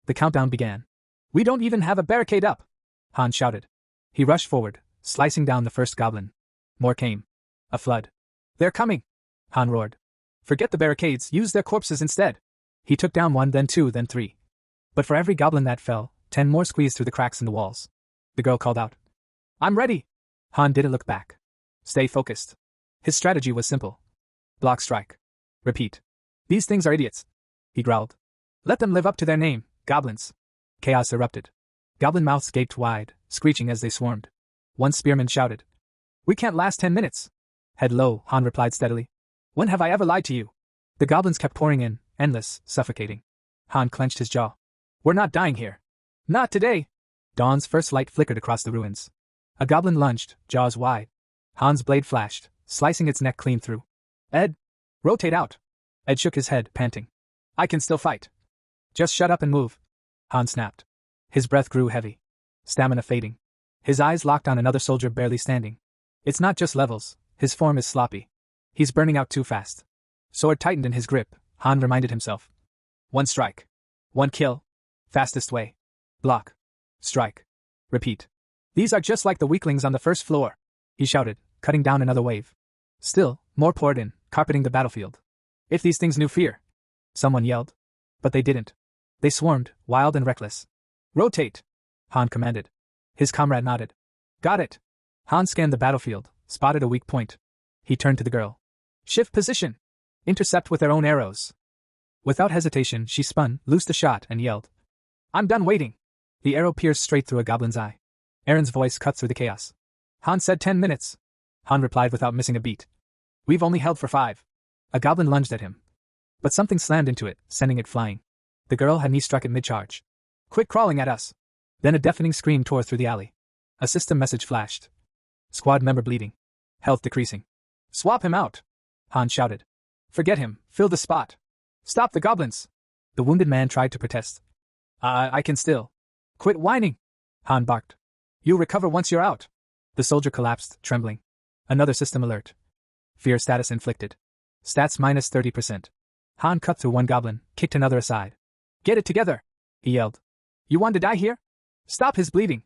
The countdown began. We don't even have a barricade up, Han shouted. He rushed forward, slicing down the first goblin. More came. A flood. They're coming, Han roared. Forget the barricades, use their corpses instead. He took down 1, then 2, then 3. But for every goblin that fell, 10 more squeezed through the cracks in the walls. The girl called out. I'm ready. Han didn't look back. Stay focused. His strategy was simple. Block strike. Repeat. These things are idiots, he growled. Let them live up to their name, goblins. Chaos erupted. Goblin mouths gaped wide, screeching as they swarmed. One spearman shouted. We can't last 10 minutes. Head low, Han replied steadily. When have I ever lied to you? The goblins kept pouring in, endless, suffocating. Han clenched his jaw. We're not dying here. Not today. Dawn's first light flickered across the ruins. A goblin lunged, jaws wide. Han's blade flashed, slicing its neck clean through. Ed! Rotate out. Ed shook his head, panting. I can still fight. Just shut up and move. Han snapped. His breath grew heavy. Stamina fading. His eyes locked on another soldier barely standing. It's not just levels, his form is sloppy. He's burning out too fast. Sword tightened in his grip, Han reminded himself. One strike. One kill. Fastest way. Block. Strike. Repeat. These are just like the weaklings on the first floor, he shouted, cutting down another wave. Still, more poured in, carpeting the battlefield. If these things knew fear. Someone yelled. But they didn't. They swarmed, wild and reckless. Rotate, Han commanded. His comrade nodded. Got it. Han scanned the battlefield, spotted a weak point. He turned to the girl. Shift position. Intercept with their own arrows. Without hesitation, she spun, loosed a shot, and yelled. I'm done waiting. The arrow pierced straight through a goblin's eye. Aaron's voice cut through the chaos. Han said 10 minutes. Han replied without missing a beat. We've only held for 5. A goblin lunged at him. But something slammed into it, sending it flying. The girl had knee-struck it mid-charge. Quit crawling at us. Then a deafening scream tore through the alley. A system message flashed. Squad member bleeding. Health decreasing. Swap him out. Han shouted. Forget him, fill the spot. Stop the goblins. The wounded man tried to protest. I can still. Quit whining. Han barked. You'll recover once you're out. The soldier collapsed, trembling. Another system alert. Fear status inflicted. Stats minus 30%. Han cut through one goblin, kicked another aside. Get it together, he yelled. You want to die here? Stop his bleeding,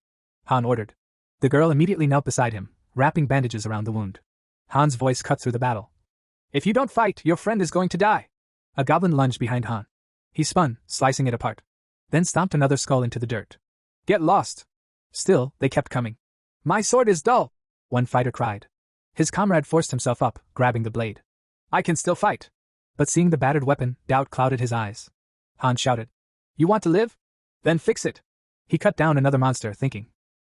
Han ordered. The girl immediately knelt beside him, wrapping bandages around the wound. Han's voice cut through the battle. If you don't fight, your friend is going to die. A goblin lunged behind Han. He spun, slicing it apart. Then stomped another skull into the dirt. Get lost. Still, they kept coming. My sword is dull, one fighter cried. His comrade forced himself up, grabbing the blade. I can still fight. But seeing the battered weapon, doubt clouded his eyes. Han shouted. You want to live? Then fix it. He cut down another monster, thinking.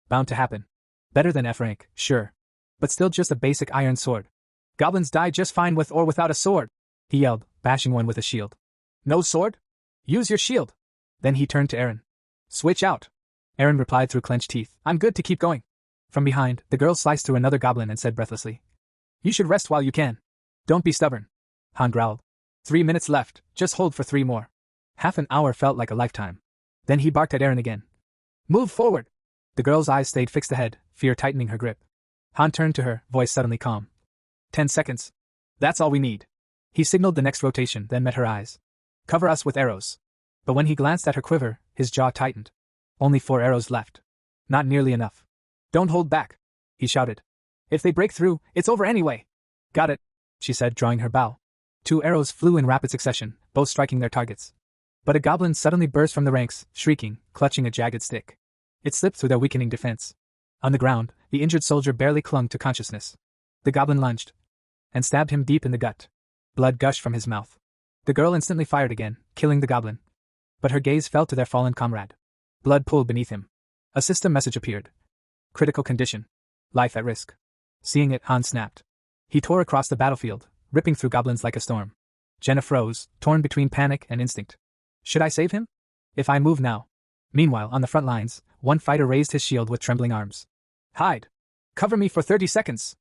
Bound to happen. Better than F rank, sure. But still just a basic iron sword. Goblins die just fine with or without a sword, he yelled, bashing one with a shield. No sword? Use your shield. Then he turned to Aaron. Switch out. Aaron replied through clenched teeth. I'm good to keep going. From behind, the girl sliced through another goblin and said breathlessly. You should rest while you can. Don't be stubborn. Han growled. 3 minutes left, just hold for 3 more. Half an hour felt like a lifetime. Then he barked at Aaron again. Move forward. The girl's eyes stayed fixed ahead, fear tightening her grip. Han turned to her, voice suddenly calm. 10 seconds. That's all we need. He signaled the next rotation, then met her eyes. Cover us with arrows. But when he glanced at her quiver, his jaw tightened. Only 4 arrows left. Not nearly enough. Don't hold back, he shouted. If they break through, it's over anyway. Got it, she said, drawing her bow. 2 arrows flew in rapid succession, both striking their targets. But a goblin suddenly burst from the ranks, shrieking, clutching a jagged stick. It slipped through their weakening defense. On the ground, the injured soldier barely clung to consciousness. The goblin lunged and stabbed him deep in the gut. Blood gushed from his mouth. The girl instantly fired again, killing the goblin. But her gaze fell to their fallen comrade. Blood pooled beneath him. A system message appeared. Critical condition. Life at risk. Seeing it, Han snapped. He tore across the battlefield, ripping through goblins like a storm. Jenna froze, torn between panic and instinct. Should I save him? If I move now? Meanwhile, on the front lines, one fighter raised his shield with trembling arms. Hide! Cover me for 30 seconds!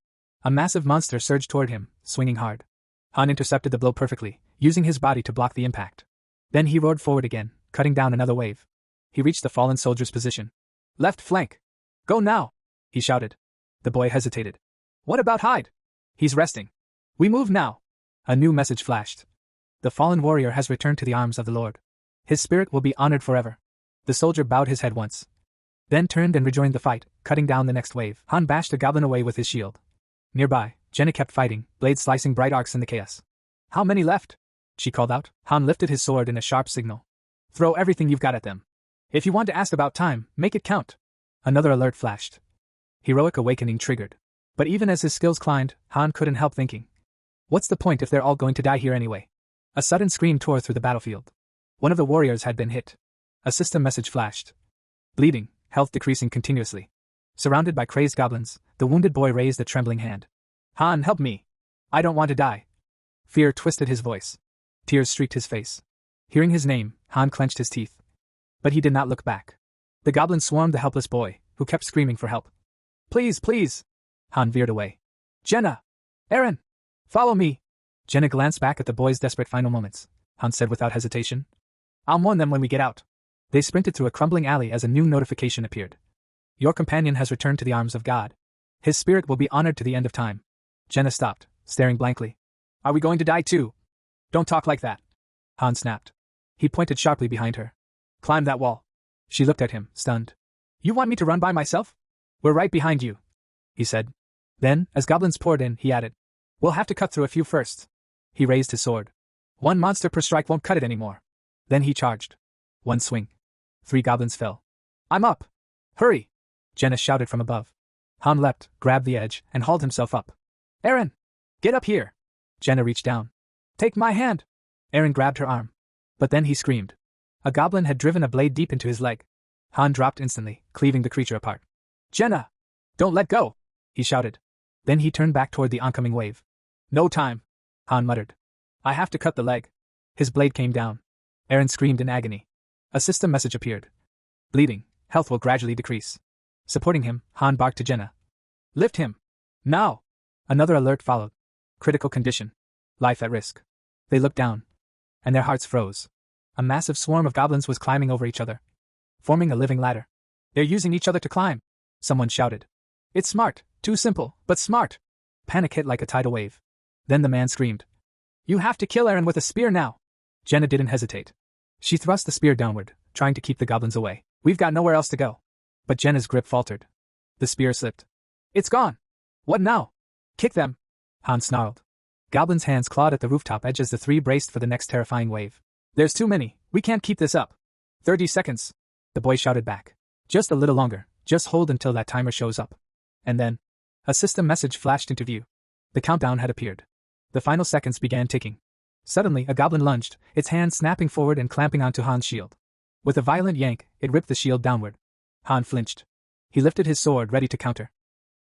A massive monster surged toward him, swinging hard. Han intercepted the blow perfectly, using his body to block the impact. Then he roared forward again, cutting down another wave. He reached the fallen soldier's position. Left flank! Go now! He shouted. The boy hesitated. What about Hyde? He's resting. We move now! A new message flashed. The fallen warrior has returned to the arms of the Lord. His spirit will be honored forever. The soldier bowed his head once. Then turned and rejoined the fight, cutting down the next wave. Han bashed the goblin away with his shield. Nearby, Jenna kept fighting, blades slicing bright arcs in the chaos. How many left? She called out. Han lifted his sword in a sharp signal. Throw everything you've got at them. If you want to ask about time, make it count. Another alert flashed. Heroic awakening triggered. But even as his skills climbed, Han couldn't help thinking. What's the point if they're all going to die here anyway? A sudden scream tore through the battlefield. One of the warriors had been hit. A system message flashed. Bleeding, health decreasing continuously. Surrounded by crazed goblins, the wounded boy raised a trembling hand. Han, help me. I don't want to die. Fear twisted his voice. Tears streaked his face. Hearing his name, Han clenched his teeth. But he did not look back. The goblins swarmed the helpless boy, who kept screaming for help. Please, please. Han veered away. Jenna! Eren! Follow me! Jenna glanced back at the boy's desperate final moments. Han said without hesitation. I'll warn them when we get out. They sprinted through a crumbling alley as a new notification appeared. Your companion has returned to the arms of God. His spirit will be honored to the end of time. Jenna stopped, staring blankly. Are we going to die too? Don't talk like that. Han snapped. He pointed sharply behind her. Climb that wall. She looked at him, stunned. You want me to run by myself? We're right behind you, he said. Then, as goblins poured in, he added. We'll have to cut through a few first. He raised his sword. One monster per strike won't cut it anymore. Then he charged. One swing. 3 goblins fell. I'm up. Hurry! Jenna shouted from above. Han leapt, grabbed the edge, and hauled himself up. Eren! Get up here! Jenna reached down. Take my hand! Eren grabbed her arm. But then he screamed. A goblin had driven a blade deep into his leg. Han dropped instantly, cleaving the creature apart. Jenna! Don't let go! He shouted. Then he turned back toward the oncoming wave. No time! Han muttered. I have to cut the leg. His blade came down. Eren screamed in agony. A system message appeared. Bleeding, health will gradually decrease. Supporting him, Han barked to Jenna. Lift him! Now! Another alert followed. Critical condition. Life at risk. They looked down. And their hearts froze. A massive swarm of goblins was climbing over each other, forming a living ladder. They're using each other to climb, someone shouted. It's smart, too simple, but smart. Panic hit like a tidal wave. Then the man screamed. You have to kill Eren with a spear now. Jenna didn't hesitate. She thrust the spear downward, trying to keep the goblins away. We've got nowhere else to go. But Jenna's grip faltered. The spear slipped. It's gone. What now? Kick them. Han snarled. Goblins' hands clawed at the rooftop edge as the 3 braced for the next terrifying wave. There's too many. We can't keep this up. 30 seconds. The boy shouted back. Just a little longer. Just hold until that timer shows up. And then, a system message flashed into view. The countdown had appeared. The final seconds began ticking. Suddenly, a goblin lunged, its hand snapping forward and clamping onto Han's shield. With a violent yank, it ripped the shield downward. Han flinched. He lifted his sword, ready to counter.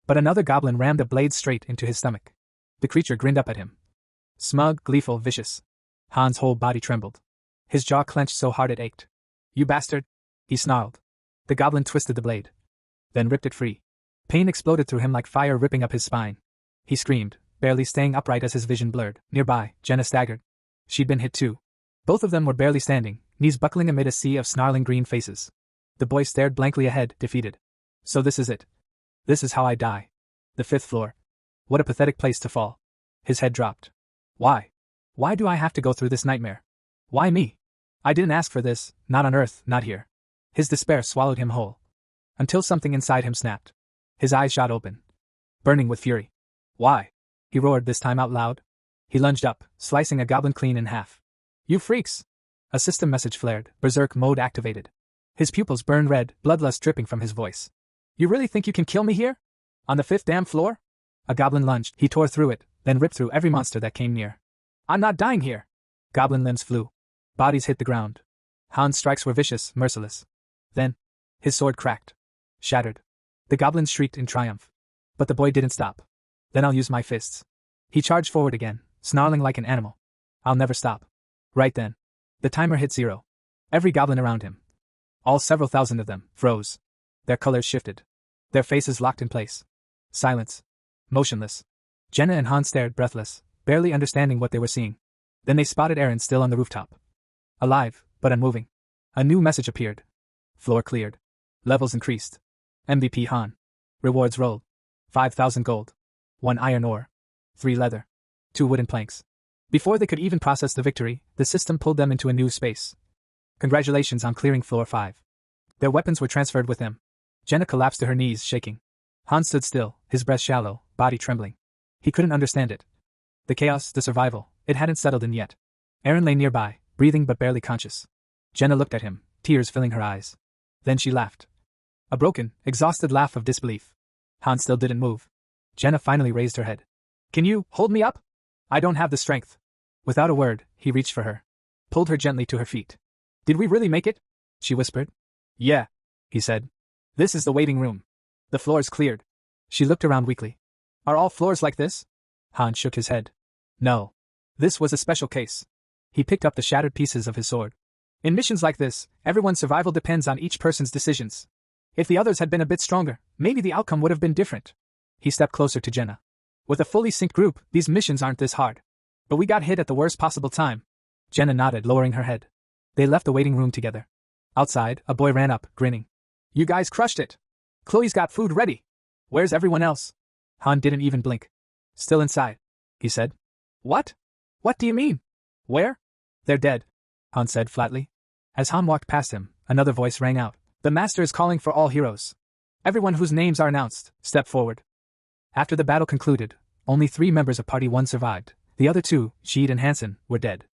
But another goblin rammed a blade straight into his stomach. The creature grinned up at him. Smug, gleeful, vicious. Han's whole body trembled. His jaw clenched so hard it ached. You bastard! He snarled. The goblin twisted the blade. Then ripped it free. Pain exploded through him like fire ripping up his spine. He screamed, barely staying upright as his vision blurred. Nearby, Jenna staggered. She'd been hit too. Both of them were barely standing, knees buckling amid a sea of snarling green faces. The boy stared blankly ahead, defeated. So this is it. This is how I die. The 5th floor. What a pathetic place to fall. His head dropped. Why? Why do I have to go through this nightmare? Why me? I didn't ask for this, not on Earth, not here. His despair swallowed him whole. Until something inside him snapped. His eyes shot open. Burning with fury. Why? He roared, this time out loud. He lunged up, slicing a goblin clean in half. You freaks! A system message flared, berserk mode activated. His pupils burned red, bloodlust dripping from his voice. You really think you can kill me here? On the 5th damn floor? A goblin lunged, he tore through it, then ripped through every monster that came near. I'm not dying here! Goblin limbs flew. Bodies hit the ground. Han's strikes were vicious, merciless. Then, his sword cracked. Shattered. The goblins shrieked in triumph. But the boy didn't stop. Then I'll use my fists. He charged forward again, snarling like an animal. I'll never stop. Right then. The timer hit 0. Every goblin around him, all several thousand of them, froze. Their colors shifted. Their faces locked in place. Silence. Motionless. Jenna and Han stared, breathless, barely understanding what they were seeing. Then they spotted Eren still on the rooftop. Alive, but unmoving. A new message appeared. Floor cleared. Levels increased. MVP Han. Rewards rolled. 5,000 gold. 1 iron ore. 3 leather. 2 wooden planks. Before they could even process the victory, the system pulled them into a new space. Congratulations on clearing floor 5. Their weapons were transferred with them. Jenna collapsed to her knees, shaking. Han stood still, his breath shallow, body trembling. He couldn't understand it. The chaos, the survival, it hadn't settled in yet. Eren lay nearby, breathing but barely conscious. Jenna looked at him, tears filling her eyes. Then she laughed. A broken, exhausted laugh of disbelief. Han still didn't move. Jenna finally raised her head. Can you hold me up? I don't have the strength. Without a word, he reached for her. Pulled her gently to her feet. Did we really make it? She whispered. Yeah, he said. This is the waiting room. The floor's cleared. She looked around weakly. Are all floors like this? Han shook his head. No. This was a special case. He picked up the shattered pieces of his sword. In missions like this, everyone's survival depends on each person's decisions. If the others had been a bit stronger, maybe the outcome would have been different. He stepped closer to Jenna. With a fully synced group, these missions aren't this hard. But we got hit at the worst possible time. Jenna nodded, lowering her head. They left the waiting room together. Outside, a boy ran up, grinning. You guys crushed it. Chloe's got food ready. Where's everyone else? Han didn't even blink. Still inside, he said. What? What do you mean? Where? They're dead, Han said flatly. As Han walked past him, another voice rang out. The Master is calling for all heroes. Everyone whose names are announced, step forward. After the battle concluded, only 3 members of Party 1 survived. The other 2, Sheed and Hansen, were dead.